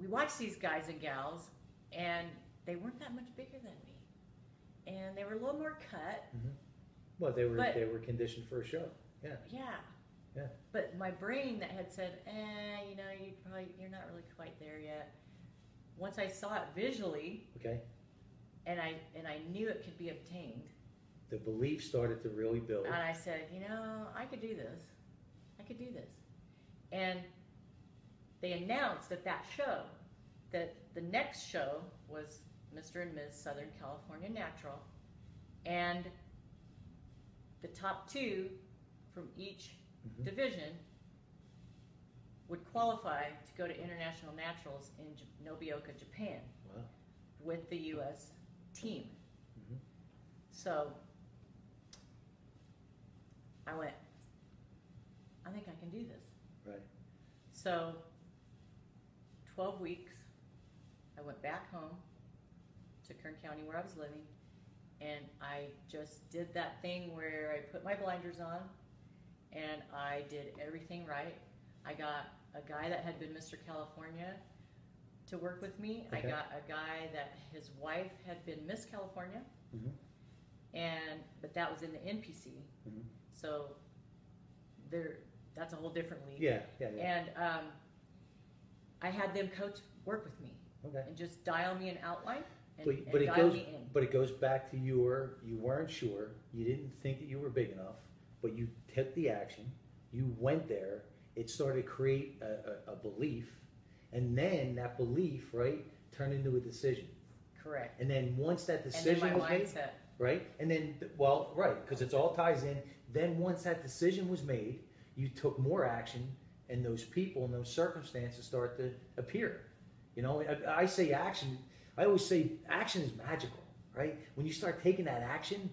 We watched these guys and gals, and they weren't that much bigger than me, and they were a little more cut. Well, they were conditioned for a show. Yeah. But my brain that had said, you know, you're not really quite there yet. Once I saw it visually, and I knew it could be obtained, the belief started to really build. and I said, you know, I could do this. And they announced at that show that the next show was Mr. and Ms. Southern California Natural, and the top two from each division would qualify to go to International Naturals in Nobioka, Japan, with the U.S. team. So I went, I think I can do this. Right. So 12 weeks, I went back home to Kern County where I was living, and I just did that thing where I put my blinders on and I did everything right. I got a guy that had been Mr. California to work with me. Okay. I got a guy that his wife had been Miss California, but that was in the NPC. So that's a whole different league. Yeah. And I had them work with me and just dial me an outline and dial me in. But it goes back to you weren't sure, you didn't think that you were big enough, but you took the action, you went there, it started to create a belief, and then that belief, right, turned into a decision. Correct. And then once that decision was made, right, and then, well, right, because it all ties in, then once that decision was made, you took more action, and those people and those circumstances start to appear. You know, I say action, I always say action is magical, right? When you start taking that action,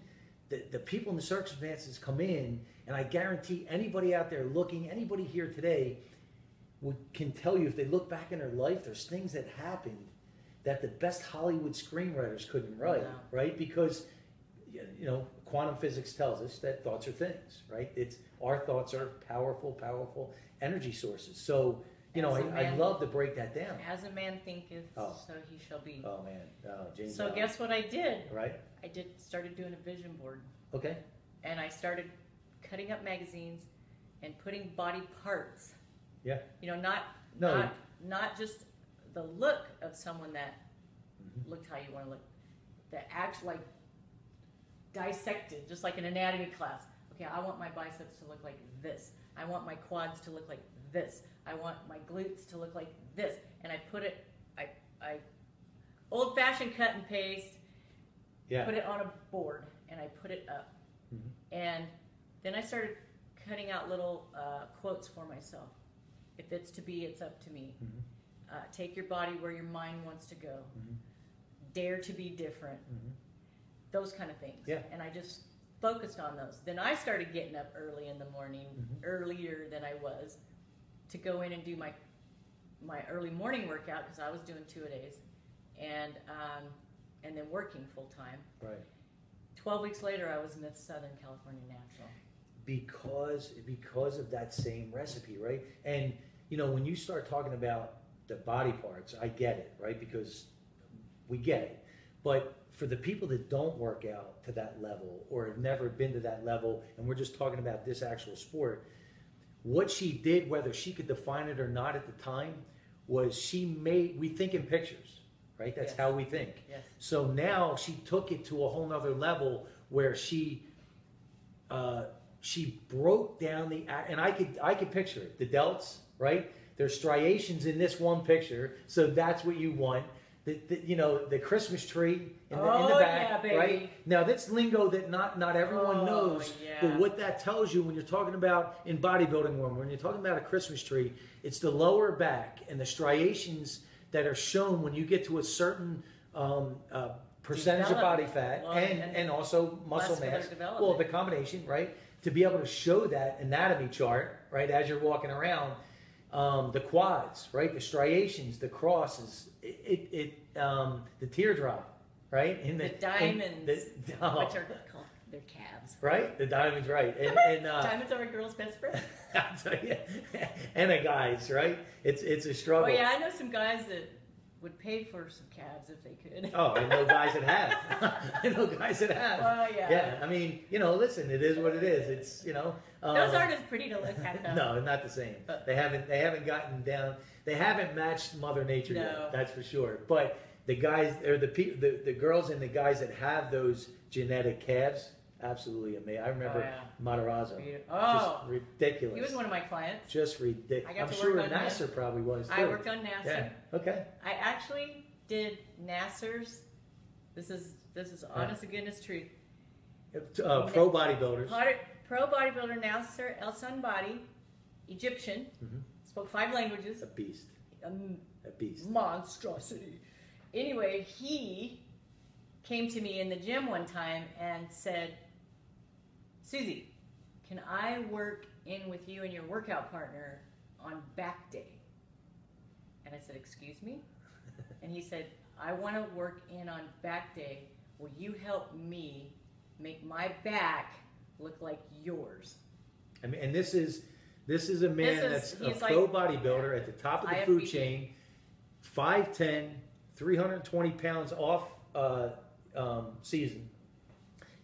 the people and the circumstances come in, and I guarantee anybody out there looking, anybody here today can tell you if they look back in their life, there's things that happened that the best Hollywood screenwriters couldn't write, right? Because, you know, quantum physics tells us that thoughts are things, right? Our thoughts are powerful energy sources. So, you know, I love to break that down. As a man thinketh, so he shall be. Oh man, James. So guess what I did? Right. I started doing a vision board. Okay. And I started cutting up magazines and putting body parts. Yeah. You know, not just the look of someone that looked how you want to look. The actual, like, dissected, just like an anatomy class. Okay, I want my biceps to look like this. I want my quads to look like this. I want my glutes to look like this. And I put it, I old-fashioned cut and paste, put it on a board, and I put it up. And then I started cutting out little quotes for myself. If it's to be, it's up to me. Take your body where your mind wants to go. Dare to be different. Those kind of things. Yeah. And I just focused on those. Then I started getting up early in the morning, earlier than I was, to go in and do my early morning workout, because I was doing 2-a-days, and then working full time. Right. 12 weeks later, I was Miss Southern California Natural. Because of that same recipe, right? And you know, when you start talking about the body parts, I get it, right? Because we get it. But for the people that don't work out to that level or have never been to that level, and we're just talking about this actual sport, what she did, whether she could define it or not at the time, was we think in pictures, right? That's how we think. Yes. So now she took it to a whole nother level where she broke down and I could picture it. The delts, right? There's striations in this one picture, so that's what you want. You know, the Christmas tree in the back, right? Now that's lingo that not everyone knows. But what that tells you when you're talking about in bodybuilding, when you're talking about a Christmas tree, it's the lower back and the striations that are shown when you get to a certain percentage of body fat and also muscle mass. Well, the combination, right? To be able to show that anatomy chart, right, as you're walking around. The quads, right? The striations, the crosses, the teardrop, right? And the diamonds, which are called their calves, right? The diamonds, right? And diamonds are a girl's best friend. I'll tell you, and the guys, right? It's a struggle. Oh yeah, I know some guys that would pay for some calves if they could. Oh, I know guys that have. I know guys that have. Well, yeah. Yeah, I mean, you know, listen, it is what it is. It's, you know. Those aren't as pretty to look at, though. No, not the same. They haven't gotten down. They haven't matched Mother Nature yet. That's for sure. But the guys, or the girls and the guys that have those genetic calves, absolutely amazing. I remember Matarazzo. Just ridiculous. He was one of my clients. Just ridiculous. I'm sure Nasser probably was too. I worked on Nasser. Yeah. Okay. I actually did Nasser's. This is honest to goodness truth. Pro bodybuilders. Pro bodybuilder Nasser El Sanbadi, Egyptian. Spoke 5 languages. A beast. A beast. Monstrosity. Anyway, he came to me in the gym one time and said, Susie, can I work in with you and your workout partner on back day? And I said, excuse me? And he said, I want to work in on back day. Will you help me make my back look like yours? I mean, and this is This is a man that's a pro bodybuilder at the top of the food chain, 5'10", 320 pounds off season,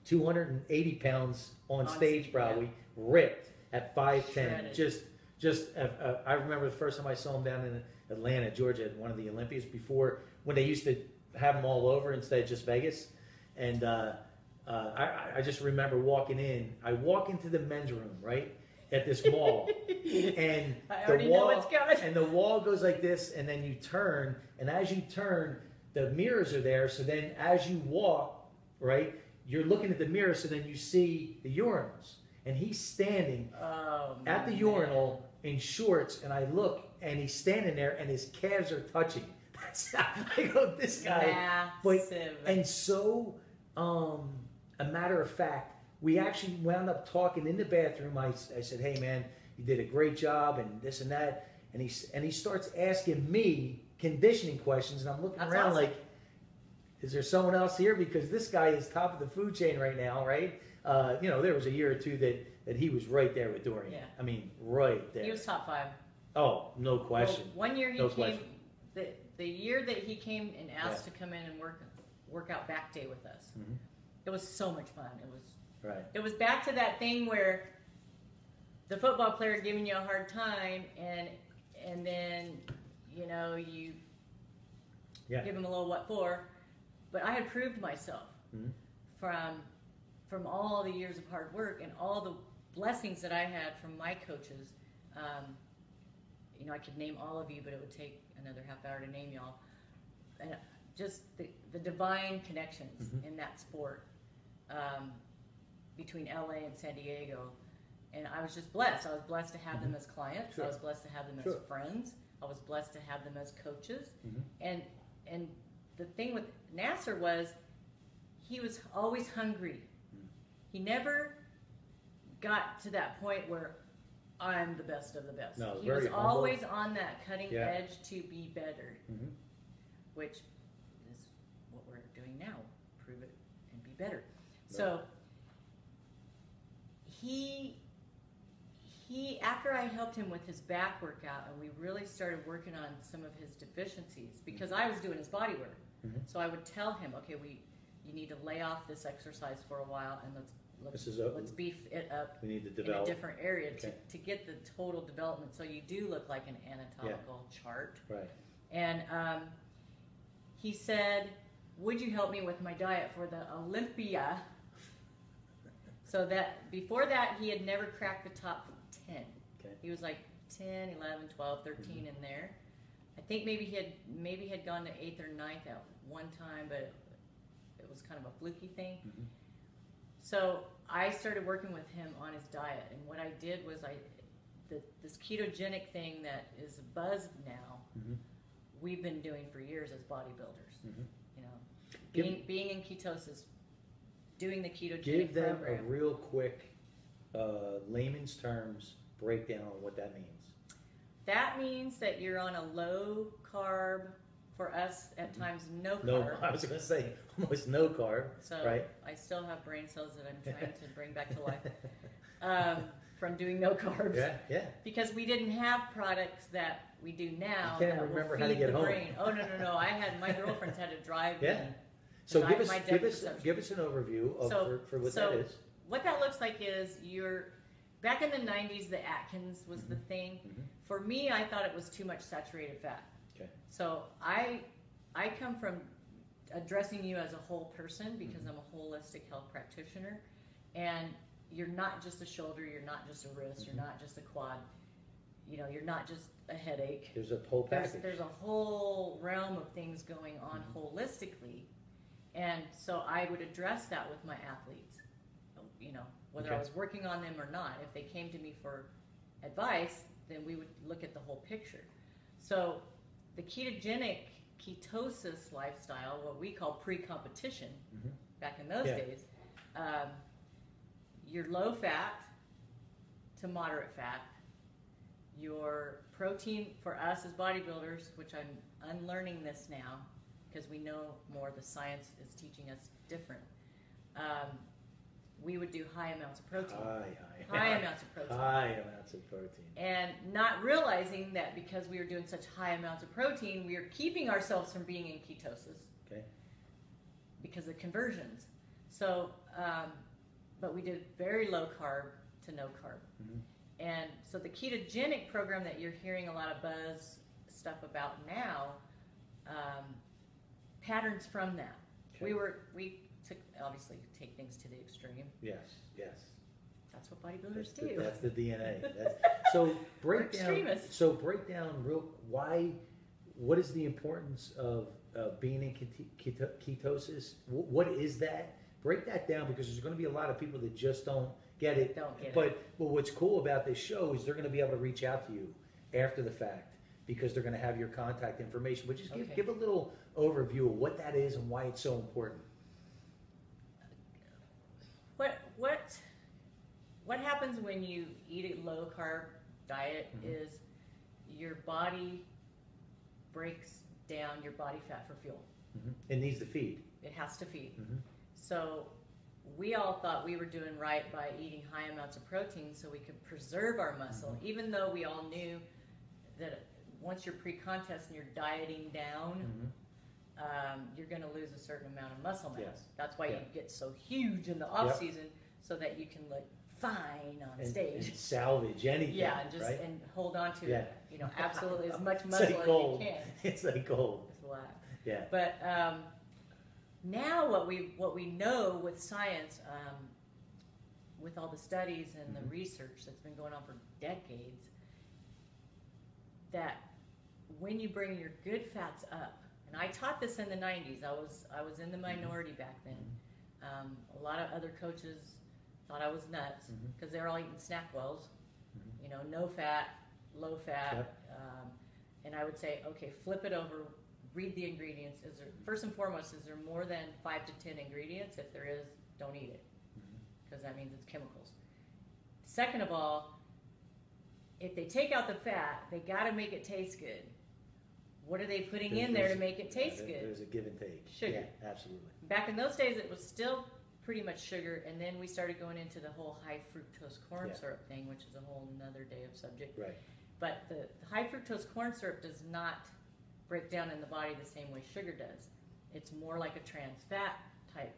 280 pounds on stage probably, ripped at 5'10". I remember the first time I saw him down in Atlanta, Georgia, at one of the Olympias before, when they used to have them all over instead of just Vegas. And I just remember walking in. I walk into the men's room, right, at this mall, and the wall goes like this, and then you turn, and as you turn, the mirrors are there. So then, as you walk, right, you're looking at the mirror, so then you see the urinals, and he's standing at the urinal in shorts, and I look, and he's standing there, and his calves are touching. I go, this guy, and so a matter of fact, we actually wound up talking in the bathroom. I said, hey man, you did a great job and this and that, and he starts asking me conditioning questions, and I'm looking around like, is there someone else here? Because this guy is top of the food chain right now, right? You know, there was a year or two that he was right there with Dorian. Yeah. I mean, right there. He was top 5. Oh, no question. Well, one year he came, the year that he came and asked to come in and work out back day with us. Mm-hmm. It was so much fun. It was back to that thing where the football player giving you a hard time, and then you know you give him a little what for. But I had proved myself from all the years of hard work and all the blessings that I had from my coaches. You know, I could name all of you, but it would take another half hour to name y'all. And just the divine connections in that sport between LA and San Diego. And I was just blessed. I was blessed to have them as clients. I was blessed to have them as friends. I was blessed to have them as coaches. And the thing with Nasser was he was always hungry. He never got to that point where I'm the best of the best. No, he was always on that cutting edge to be better, which is what we're doing now, prove it and be better. No. So he after I helped him with his back workout, and we really started working on some of his deficiencies, because I was doing his body work. So I would tell him, okay, you need to lay off this exercise for a while, and let's beef it up. We need to develop in a different area to get the total development, so you do look like an anatomical chart. Right. And he said, would you help me with my diet for the Olympia? So that before that, he had never cracked the top 10. Okay. He was like 10, 11, 12, 13 in there. I think maybe he had gone to 8th or 9th at one time, but it was kind of a fluky thing. So I started working with him on his diet, and what I did was this ketogenic thing that is a buzz now, we've been doing for years as bodybuilders. You know, being in ketosis, doing the ketogenic program. Give them a real quick, layman's terms breakdown on what that means. That means that you're on a low carb, for us at times no carb. No, I was going to say almost no carb. So right? I still have brain cells that I'm trying to bring back to life from doing no carbs. Yeah. Because we didn't have products that we do now. You can't remember how to get home. Brain. Oh no! I had my girlfriends had to drive me. So give us an overview of for what that is. What that looks like is back in the 90s, the Atkins was the thing. For me, I thought it was too much saturated fat. Okay. So I come from addressing you as a whole person, because I'm a holistic health practitioner, and you're not just a shoulder, you're not just a wrist, you're not just a quad, you know, you're not just a headache. There's a whole package. There's a whole realm of things going on holistically, and so I would address that with my athletes, you know, whether I was working on them or not. If they came to me for advice, then we would look at the whole picture. So the ketosis lifestyle, what we call pre-competition, back in those days, you're low fat to moderate fat. Your protein, for us as bodybuilders, which I'm unlearning this now because we know more, the science is teaching us different. we would do high amounts of protein. High amounts of protein. High amounts of protein. And not realizing that because we were doing such high amounts of protein, we were keeping ourselves from being in ketosis. Okay. Because of conversions. So, but we did very low carb to no carb. Mm-hmm. And so the ketogenic program that you're hearing a lot of buzz stuff about now, patterns from that. Okay. We took, obviously take things to the extreme. Yes. That's what bodybuilders do. That's the DNA. So break down real what is the importance of being in ketosis? What is that? Break that down, because there's going to be a lot of people that just don't get it. But what's cool about this show is they're going to be able to reach out to you after the fact, because they're going to have your contact information. But just give a little overview of what that is and why it's so important. What happens when you eat a low carb diet is your body breaks down your body fat for fuel. It needs to feed. It has to feed. So we all thought we were doing right by eating high amounts of protein so we could preserve our muscle, even though we all knew that once you're pre-contest and you're dieting down, you're going to lose a certain amount of muscle mass. Yes. That's why you get so huge in the off season, so that you can look fine on stage and salvage anything. And hold on to absolutely as much muscle as you can. It's like gold. It's a lot. Yeah. But now what we know with science, with all the studies and the research that's been going on for decades, that when you bring your good fats up, and I taught this in the 90s. I was in the minority back then. A lot of other coaches thought I was nuts because they were all eating snack wells, no fat, low fat, and I would say, okay, flip it over, read the ingredients. Is there, first and foremost, is there more than 5 to 10 ingredients? If there is, don't eat it, because that means it's chemicals. Second of all, if they take out the fat, they got to make it taste good. What are they putting in there to make it taste good? There's a give and take. Sugar. Yeah, absolutely. Back in those days, it was still pretty much sugar, and then we started going into the whole high fructose corn syrup thing, which is a whole nother day of subject. Right. But the high fructose corn syrup does not break down in the body the same way sugar does. It's more like a trans fat type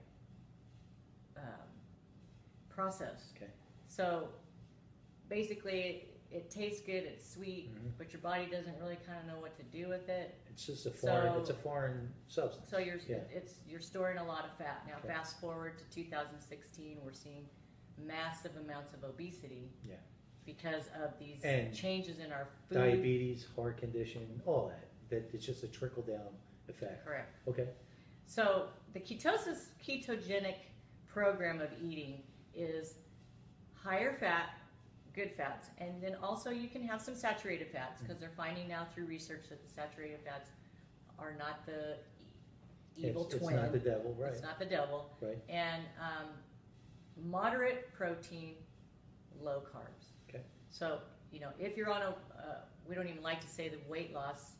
process. Okay. So basically, it tastes good, it's sweet, but your body doesn't really kind of know what to do with it. It's just a foreign substance. So you're storing a lot of fat. Now fast forward to 2016, we're seeing massive amounts of obesity because of these changes in our food. Diabetes, heart condition, all that. That it's just a trickle down effect. Correct. Okay. So the ketogenic program of eating is higher fat, good fats, and then also you can have some saturated fats, because they're finding now through research that the saturated fats are not the evil twin. It's not the devil, right? It's not the devil. Right. And moderate protein, low carbs. Okay. So, if you're on we don't even like to say the weight loss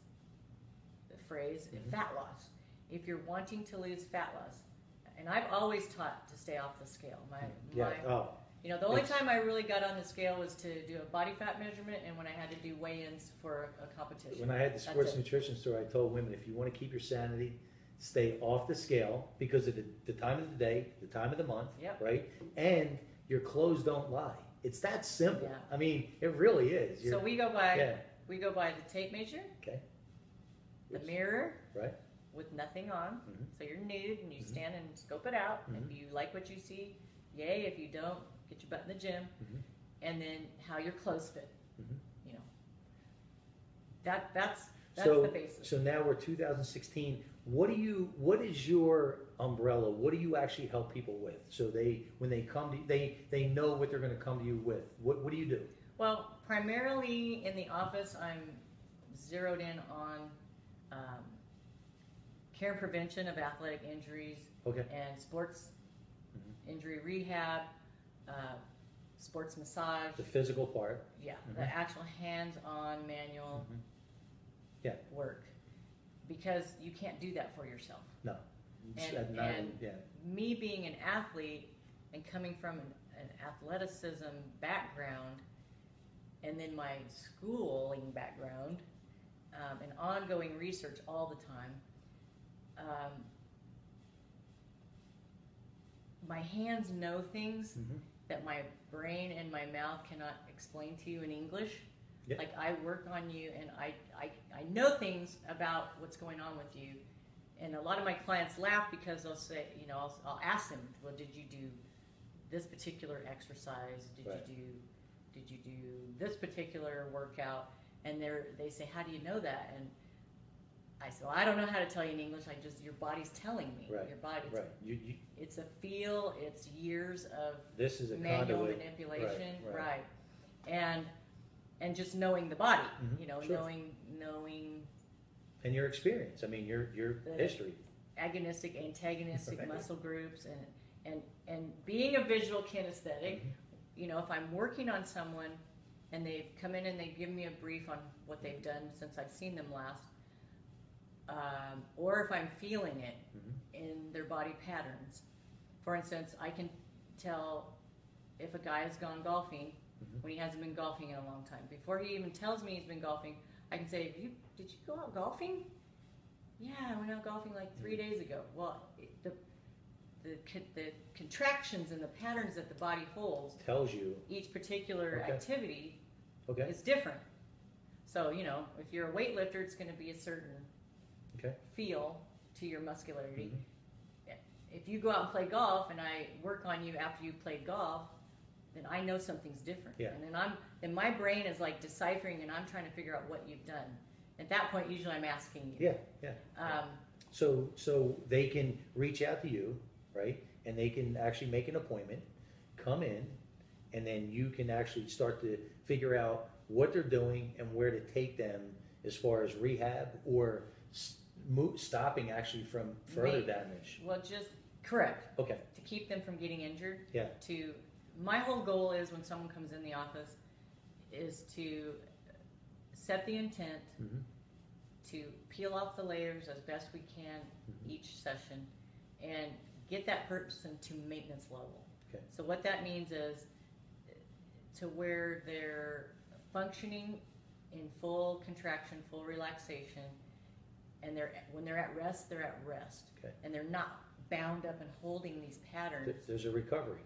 phrase, fat loss. If you're wanting to lose fat loss, and I've always taught to stay off the scale. The only time I really got on the scale was to do a body fat measurement, and when I had to do weigh-ins for a competition. When I had the sports nutrition store, I told women, if you want to keep your sanity, stay off the scale, because of the time of the day, the time of the month, right? And your clothes don't lie. It's that simple. Yeah. I mean, it really is. So we go by the tape measure, the mirror, right, with nothing on. So you're nude, and you stand and scope it out. If you like what you see, yay. If you don't, get your butt in the gym. And then how your clothes fit. That's the basis. So now we're 2016. What is your umbrella? What do you actually help people with? So when they come to you, they know what they're going to come to you with. What do you do? Well, primarily in the office, I'm zeroed in on care and prevention of athletic injuries and sports injury rehab, sports massage. The physical part. Yeah, the actual hands-on manual work. Because you can't do that for yourself. No. And me being an athlete and coming from an athleticism background, and then my schooling background, and ongoing research all the time, my hands know things that my brain and my mouth cannot explain to you in English. Yeah. Like I work on you, and I know things about what's going on with you. And a lot of my clients laugh because they'll say, you know, I'll ask them, well, did you do this particular exercise? Did you do this particular workout? And they say, how do you know that? And I said, well, I don't know how to tell you in English. Your body's telling me. Right. Your body. Right. It's a feel. It's years of this is a manual conduit. manipulation. Right. And just knowing the body. You know, Sure. knowing. And your experience. I mean, your history. Agonistic, antagonistic muscle groups, and being a visual kinesthetic. You know, if I'm working on someone and they've come in and they give me a brief on what they've done since I've seen them last, or if I'm feeling it in their body patterns. For instance, I can tell if a guy has gone golfing when he hasn't been golfing in a long time. Before he even tells me he's been golfing, I can say, did you go out golfing? Yeah, I went out golfing like 3 days ago. Well, the contractions and the patterns that the body holds tells you each particular activity Okay. is different. So, you know, if you're a weightlifter, it's going to be a certain feel to your muscularity. If you go out and play golf and I work on you after you played golf, then I know something's different. Yeah. And then my brain is like deciphering, and I'm trying to figure out what you've done. At that point, usually I'm asking you. Yeah. So they can reach out to you, right? And they can actually make an appointment, come in, and then you can actually start to figure out what they're doing and where to take them as far as rehab or stopping actually from further damage. Well, just correct. Okay. To keep them from getting injured. Yeah. My whole goal is when someone comes in the office is to set the intent, to peel off the layers as best we can each session, and get that person to maintenance level. Okay. So what that means is to where they're functioning in full contraction, full relaxation, and when they're at rest, they're at rest. Okay. And they're not bound up and holding these patterns. There's a recovery.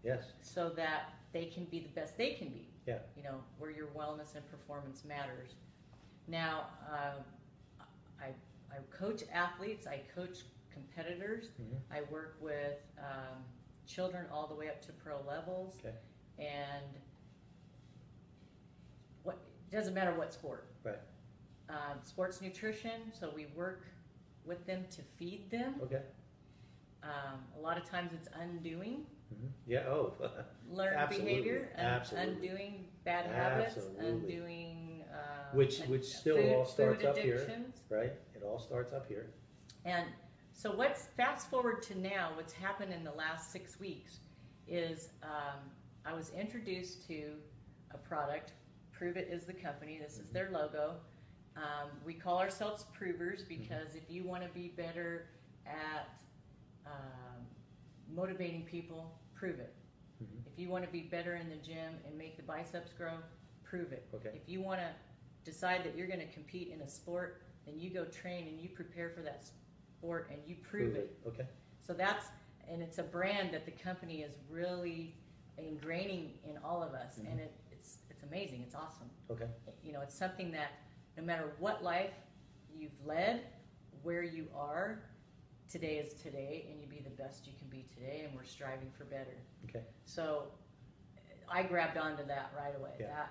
Yes. So that they can be the best they can be. Yeah. You know, where your wellness and performance matters. Now, I coach athletes, I coach competitors, I work with children all the way up to pro levels, and it doesn't matter what sport. Right. Sports nutrition, so we work with them to feed them. Okay. A lot of times it's undoing. Yeah. Oh. Learned behavior, Absolutely. undoing bad habits, Absolutely. undoing which still all starts up here, addictions. right? It all starts up here. And so fast forward to now, what's happened in the last 6 weeks is I was introduced to a product. Prove It is the company. This is their logo. We call ourselves provers because if you want to be better at motivating people, prove it. If you want to be better in the gym and make the biceps grow, prove it. Okay. If you want to decide that you're going to compete in a sport, then you go train and you prepare for that sport and you prove it. Okay. So and it's a brand that the company is really ingraining in all of us, and it's amazing. It's awesome. Okay. You know, it's something that no matter what life you've led, where you are, today is today, and you be the best you can be today, and we're striving for better. Okay. So I grabbed onto that right away. Yeah.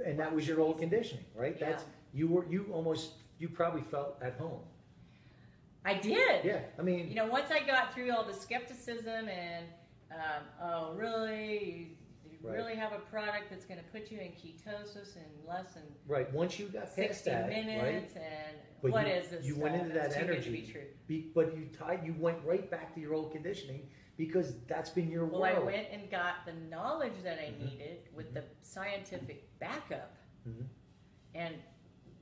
And that was your old conditioning, right? Yeah. That's you probably felt at home. I did. Yeah. I mean, you know, once I got through all the skepticism and oh, really? You really have a product that's going to put you in ketosis in less than once you got past 60 that, minutes, right? and But what is this? You went into That's that too good energy, to be true. but you went right back to your old conditioning because that's been your world. Well, I went and got the knowledge that I needed with the scientific backup. And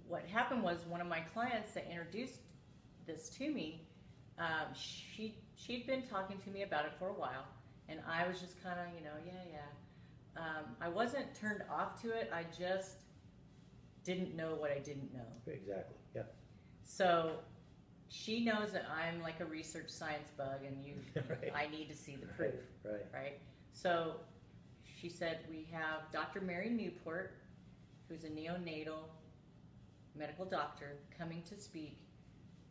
what happened was one of my clients that introduced this to me, she'd been talking to me about it for a while, And I was just kind of, I wasn't turned off to it. I just didn't know what I didn't know. Exactly. Yeah. So she knows that I'm like a research science bug, and Right. I need to see the proof. Right. So she said, we have Dr. Mary Newport, who's a neonatal medical doctor, coming to speak,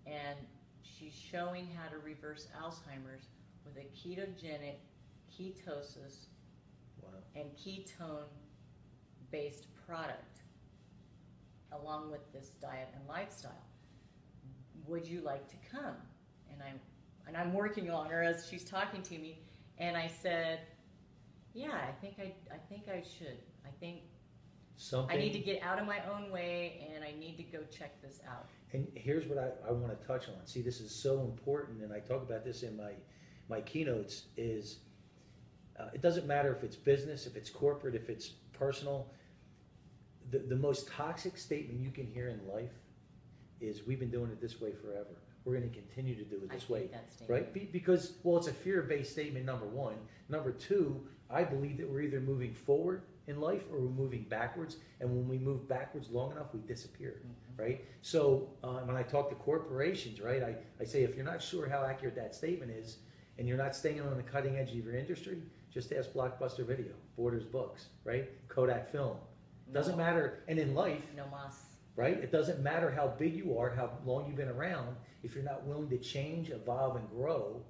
and she's showing how to reverse Alzheimer's with a ketogenic, ketosis, and ketone-based product, along with this diet and lifestyle. Would you like to come? And I'm working on her as she's talking to me, and I said, yeah, I think I should. I think I need to get out of my own way, and I need to go check this out. And here's what I want to touch on. See, this is so important, and I talk about this in my keynotes, is it doesn't matter if it's business, if it's corporate, if it's personal. The most toxic statement you can hear in life is, we've been doing it this way forever. We're going to continue to do it this way. That statement. Right? Because, well, it's a fear-based statement, number one. Number two, I believe that we're either moving forward in life or we're moving backwards. And when we move backwards long enough, we disappear. Right? So when I talk to corporations, right, I say, if you're not sure how accurate that statement is, and you're not staying on the cutting edge of your industry, just ask Blockbuster Video, Borders Books, right? Kodak Film. Doesn't matter. And in life, no mas. Right? It doesn't matter how big you are, how long you've been around. If you're not willing to change, evolve, and grow,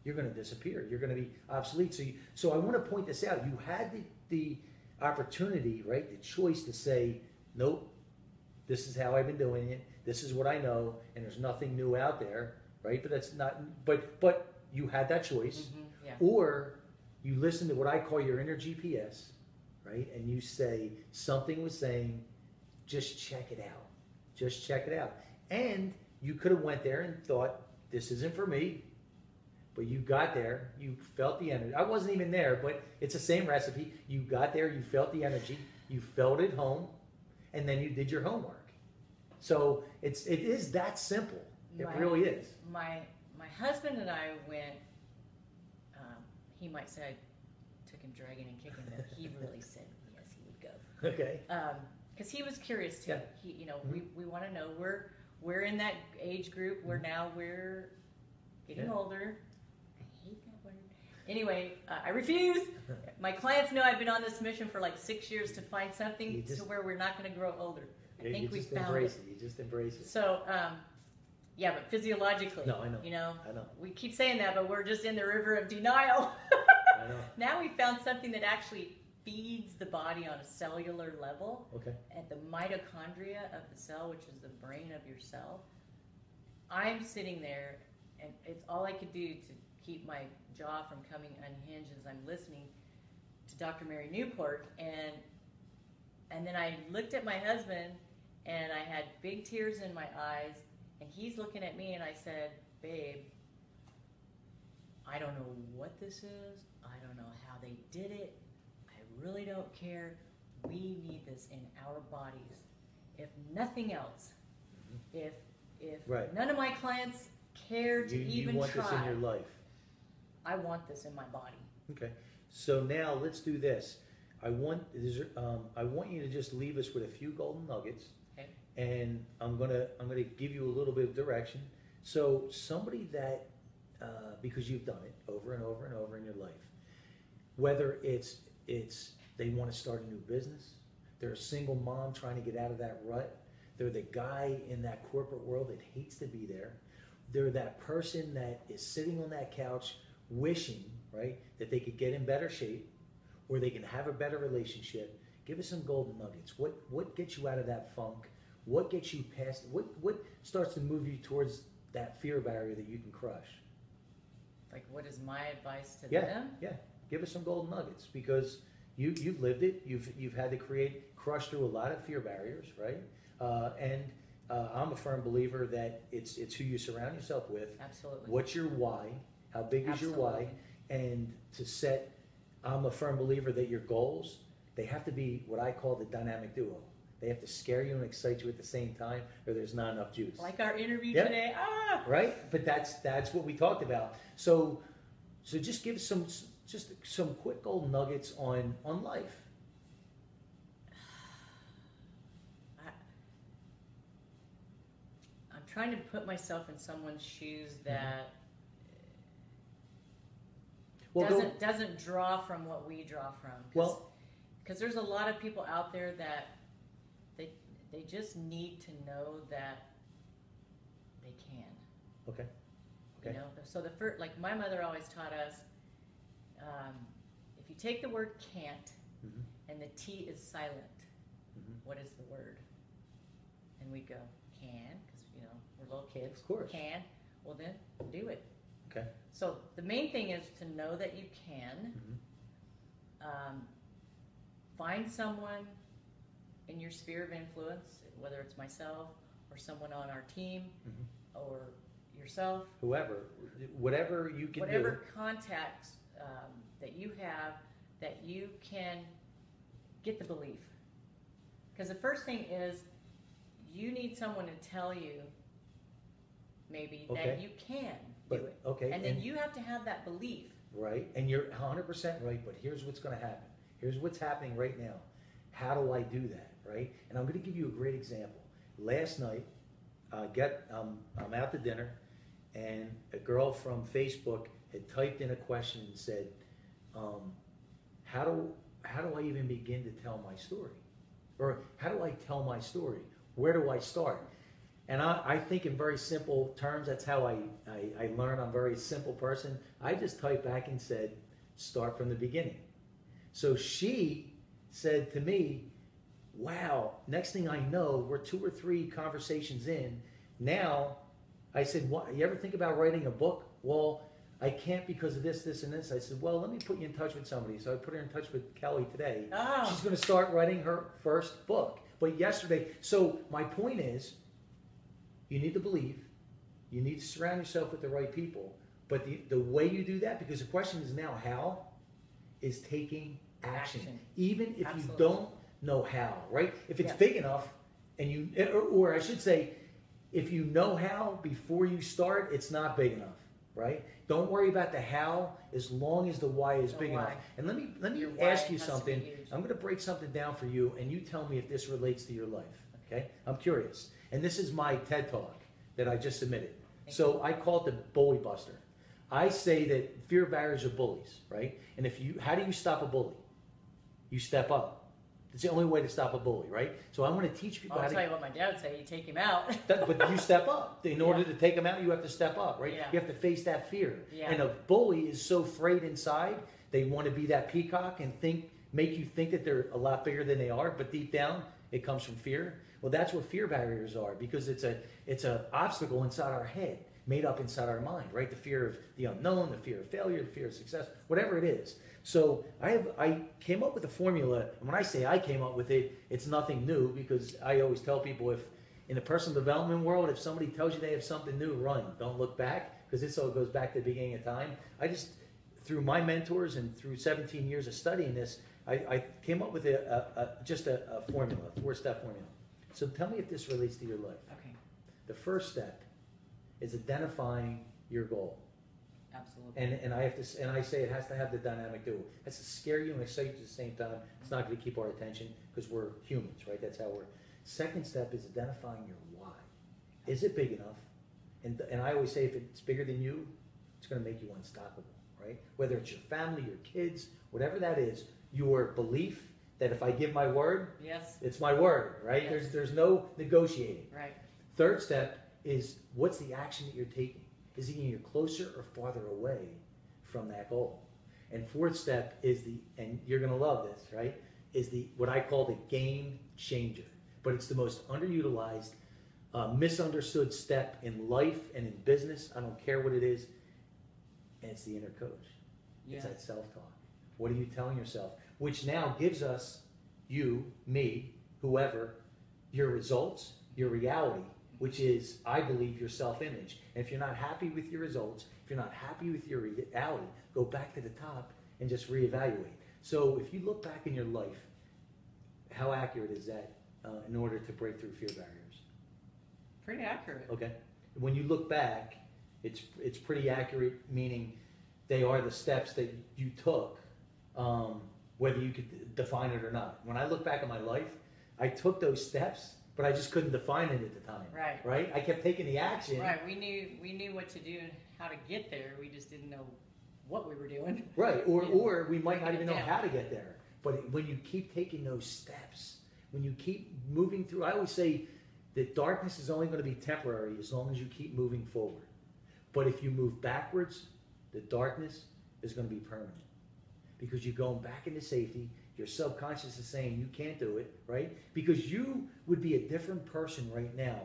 you're going to disappear. You're going to be obsolete. So I want to point this out. You had the opportunity, right, the choice to say, nope, this is how I've been doing it. This is what I know, and there's nothing new out there, right? But that's not. But you had that choice, Yeah. Or you listen to what I call your inner GPS, right? And you say, something was saying, just check it out. Just check it out. And you could have went there and thought, this isn't for me. But you got there, you felt the energy. I wasn't even there, but it's the same recipe. You got there, you felt the energy, you felt it home, and then you did your homework. So it is that simple. It really is. My husband and I went, he might say I took him dragging and kicking, but he really said yes, he would go. Okay. Because he was curious too. Yeah. We want to know. We're in that age group where now we're getting older. I hate that word. Anyway, I refuse. My clients know I've been on this mission for like 6 years to find something to where we're not going to grow older. I think we found it. You just embrace it. So, yeah, but physiologically, no, I know. I know. We keep saying that, but we're just in the river of denial. I know. Now we found something that actually feeds the body on a cellular level. Okay. At the mitochondria of the cell, which is the brain of your cell. I'm sitting there, and it's all I could do to keep my jaw from coming unhinged as I'm listening to Dr. Mary Newport, and then I looked at my husband, and I had big tears in my eyes, and he's looking at me, and I said, babe, I don't know what this is. I don't know how they did it. I really don't care. We need this in our bodies. If nothing else, if none of my clients care to even try. You want this in your life. I want this in my body. Okay. So now let's do this. I want you to just leave us with a few golden nuggets. Okay. And I'm gonna give you a little bit of direction. So somebody that because you've done it over and over and over in your life, whether it's they want to start a new business, they're a single mom trying to get out of that rut, they're the guy in that corporate world that hates to be there, they're that person that is sitting on that couch wishing, right, that they could get in better shape or they can have a better relationship. Give us some golden nuggets. What gets you out of that funk? What gets you past? What starts to move you towards that fear barrier that you can crush? Like, what is my advice to them? Yeah. Give us some golden nuggets, because you've lived it. You've had to crush through a lot of fear barriers, right? I'm a firm believer that it's who you surround yourself with. Absolutely. What's your why? How big is your why? And I'm a firm believer that your goals, they have to be what I call the dynamic duo. They have to scare you and excite you at the same time, or there's not enough juice. Like our interview today. Right? But that's what we talked about. So So just give just some quick gold nuggets on life. I'm trying to put myself in someone's shoes that doesn't draw from what we draw from. Because there's a lot of people out there that they just need to know that they can. Okay. You know, so the first, like my mother always taught us, if you take the word can't and the T is silent, what is the word? And we go, can, because, you know, we're little kids. Of course. Can. Well, then do it. Okay. So the main thing is to know that you can. Find someone in your sphere of influence, whether it's myself or someone on our team or yourself. Whatever you can do. Whatever contacts that you have that you can get the belief. Because the first thing is you need someone to tell you maybe that you can do it. Okay. And then you have to have that belief. Right. And you're 100% right, but here's what's going to happen. Here's what's happening right now. How do I do that, right? And I'm going to give you a great example. Last night, I'm out to dinner, and a girl from Facebook had typed in a question and said, how do I even begin to tell my story? Or how do I tell my story? Where do I start? And I think in very simple terms. That's how I learn. I'm a very simple person. I just typed back and said, start from the beginning. So she said to me, wow, next thing I know, we're 2 or 3 conversations in. Now, I said, what, you ever think about writing a book? Well, I can't because of this, this, and this. I said, well, let me put you in touch with somebody. So I put her in touch with Kelly today. Oh. She's going to start writing her first book. But yesterday, so my point is, you need to believe. You need to surround yourself with the right people. But the way you do that, because the question is now how, is taking action. Even if you don't know how, right? If it's big enough, and or I should say, if you know how before you start, it's not big enough, right? Don't worry about the how as long as the why is big enough. And let me ask you something. I'm going to break something down for you, and you tell me if this relates to your life, okay? I'm curious. And this is my TED Talk that I just submitted. So I call it the Bully Buster. I say that fear barriers are bullies, right? And how do you stop a bully? You step up. It's the only way to stop a bully, right? So I want to teach people I'll tell you what my dad would say, you take him out. But you step up. In order to take him out, you have to step up, right? You have to face that fear. And a bully is so frayed inside, they want to be that peacock and make you think that they're a lot bigger than they are, but deep down, it comes from fear. Well, that's what fear barriers are, because it's an obstacle inside our head, made up inside our mind, right? The fear of the unknown, the fear of failure, the fear of success, whatever it is. So I came up with a formula, and when I say I came up with it, it's nothing new, because I always tell people, if in the personal development world, if somebody tells you they have something new, run. Don't look back, because this all goes back to the beginning of time. Through my mentors and through 17 years of studying this, I came up with just a formula, a 4-step formula. So tell me if this relates to your life. Okay. The first step is identifying your goal. Absolutely. And I say it has to have the dynamic duo. It has to scare you and excite you at the same time. It's not going to keep our attention, because we're humans, right? That's how we're. Second step is identifying your why. Is it big enough? And I always say, if it's bigger than you, it's going to make you unstoppable, right? Whether it's your family, your kids, whatever that is, your belief that if I give my word, it's my word, right? Yes. There's no negotiating. Right. Third step is, what's the action that you're taking? Is it getting you closer or farther away from that goal? And fourth step is and you're going to love this, right? Is what I call the game changer. But it's the most underutilized, misunderstood step in life and in business. I don't care what it is. And it's the inner coach. It's that self-talk. What are you telling yourself? Which now gives us, you, me, whoever, your results, your reality, which is, I believe, your self-image. And if you're not happy with your results, if you're not happy with your reality, go back to the top and just reevaluate. So if you look back in your life, how accurate is that in order to break through fear barriers? Pretty accurate. Okay. When you look back, it's pretty accurate, meaning they are the steps that you took, whether you could define it or not. When I look back at my life, I took those steps, but I just couldn't define it at the time. Right. Right? I kept taking the action. Right. We knew what to do and how to get there. We just didn't know what we were doing. Right. Or we might not even know down. how to get there. But when you keep taking those steps, when you keep moving through, I always say that darkness is only going to be temporary as long as you keep moving forward. But if you move backwards, the darkness is going to be permanent. Because you're going back into safety. Your subconscious is saying you can't do it, right? Because you would be a different person right now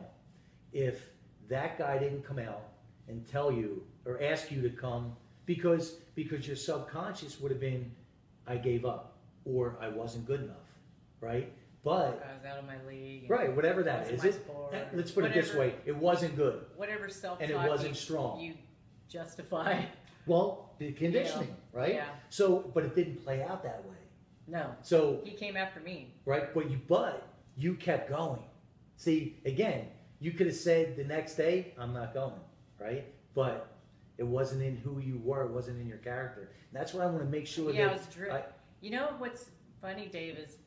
if that guy didn't come out and tell you or ask you to come because your subconscious would have been, I gave up or I wasn't good enough, right? But I was out of my league. Right, whatever that is. Let's put it this way: it wasn't good, whatever self-talk and it wasn't strong. You justify. Well, the conditioning, right? Yeah. So, but it didn't play out that way. No. So he came after me. Right, but you kept going. See, again, you could have said the next day, "I'm not going," right? But it wasn't in who you were. It wasn't in your character. And that's what I want to make sure. Yeah, that it was driven. You know what's funny, Dave, is,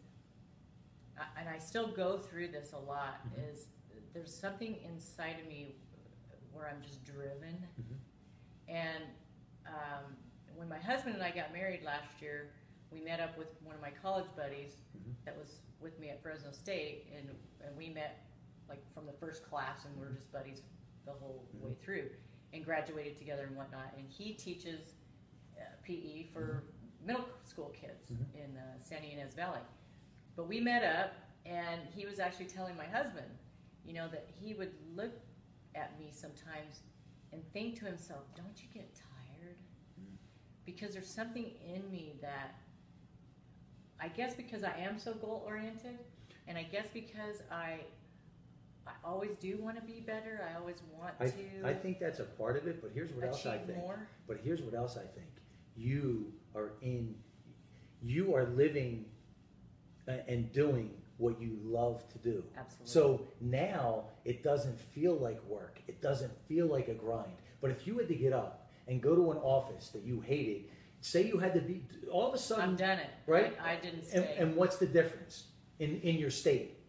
and I still go through this a lot, is there's something inside of me where I'm just driven. And when my husband and I got married last year, we met up with one of my college buddies that was with me at Fresno State, and we met like from the first class, and we're just buddies the whole way through, and graduated together and whatnot. And he teaches PE for middle school kids in San Ynez Valley. But we met up, and he was actually telling my husband, you know, that he would look at me sometimes and think to himself, don't you get tired? Because there's something in me that, I guess because I am so goal-oriented, and I guess because I always do want to be better, I always want to. I think that's a part of it, but here's what else I think. More. But here's what else I think. You are living and doing what you love to do. Absolutely. So now it doesn't feel like work. It doesn't feel like a grind. But if you had to get up and go to an office that you hated, say you had to be, all of a sudden. I've done it. Right? I didn't stay. And what's the difference in your state?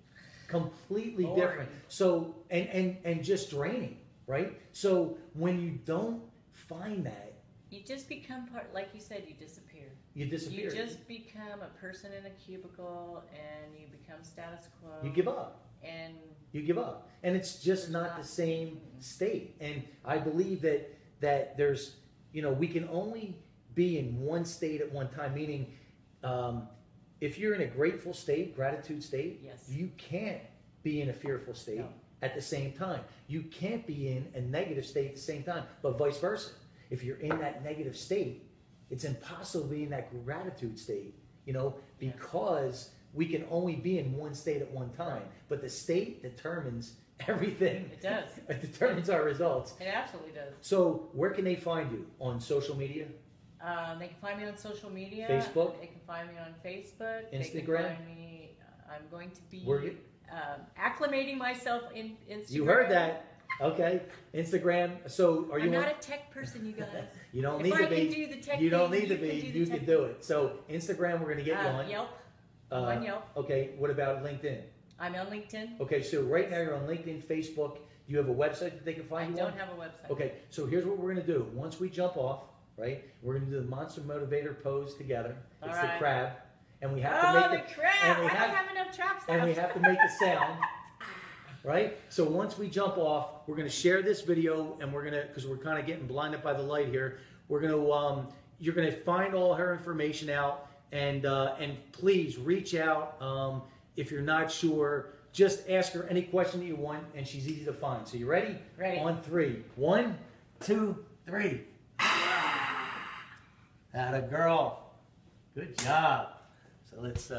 Completely Boring. different. So, and just draining, right? So when you don't find that, you just become part, like you said, you disappear. You disappear. You just become a person in a cubicle, and you become status quo. You give up. And you give up. And it's just not the same state. And I believe that there's, we can only be in one state at one time, meaning if you're in a grateful state, gratitude state, yes, you can't be in a fearful state at the same time. You can't be in a negative state at the same time, but vice versa. If you're in that negative state, it's impossible to be in that gratitude state, because we can only be in one state at one time. But the state determines everything. It does. It determines our results. It absolutely does. So where can they find you? On social media? They can find me on social media. Facebook? They can find me on Facebook. Instagram? They can find me. I'm going to be acclimating myself in Instagram. You heard that. Okay. Instagram. So are you I'm not a tech person, you guys. You don't need to be. Do the tech you don't thing, need to be. You can do it. So Instagram, we're going to get you on. Yelp. On Yelp. Okay. What about LinkedIn? I'm on LinkedIn. Okay. So right now you're on LinkedIn, Facebook. Do you have a website that they can find you on? I don't have a website. Okay. So here's what we're going to do. Once we jump off, right, we're going to do the Monster Motivator pose together. It's the crab. And we have to make the crab. I don't have enough traps. And we have to make the sound. Right? So once we jump off, we're going to share this video, and we're going to, because we're kind of getting blinded by the light here, we're going to, you're going to find all her information out, and please reach out. If you're not sure, just ask her any question that you want, and she's easy to find. So you ready? Ready. On 3. 1, 2, 3. Atta girl. Good job. So let's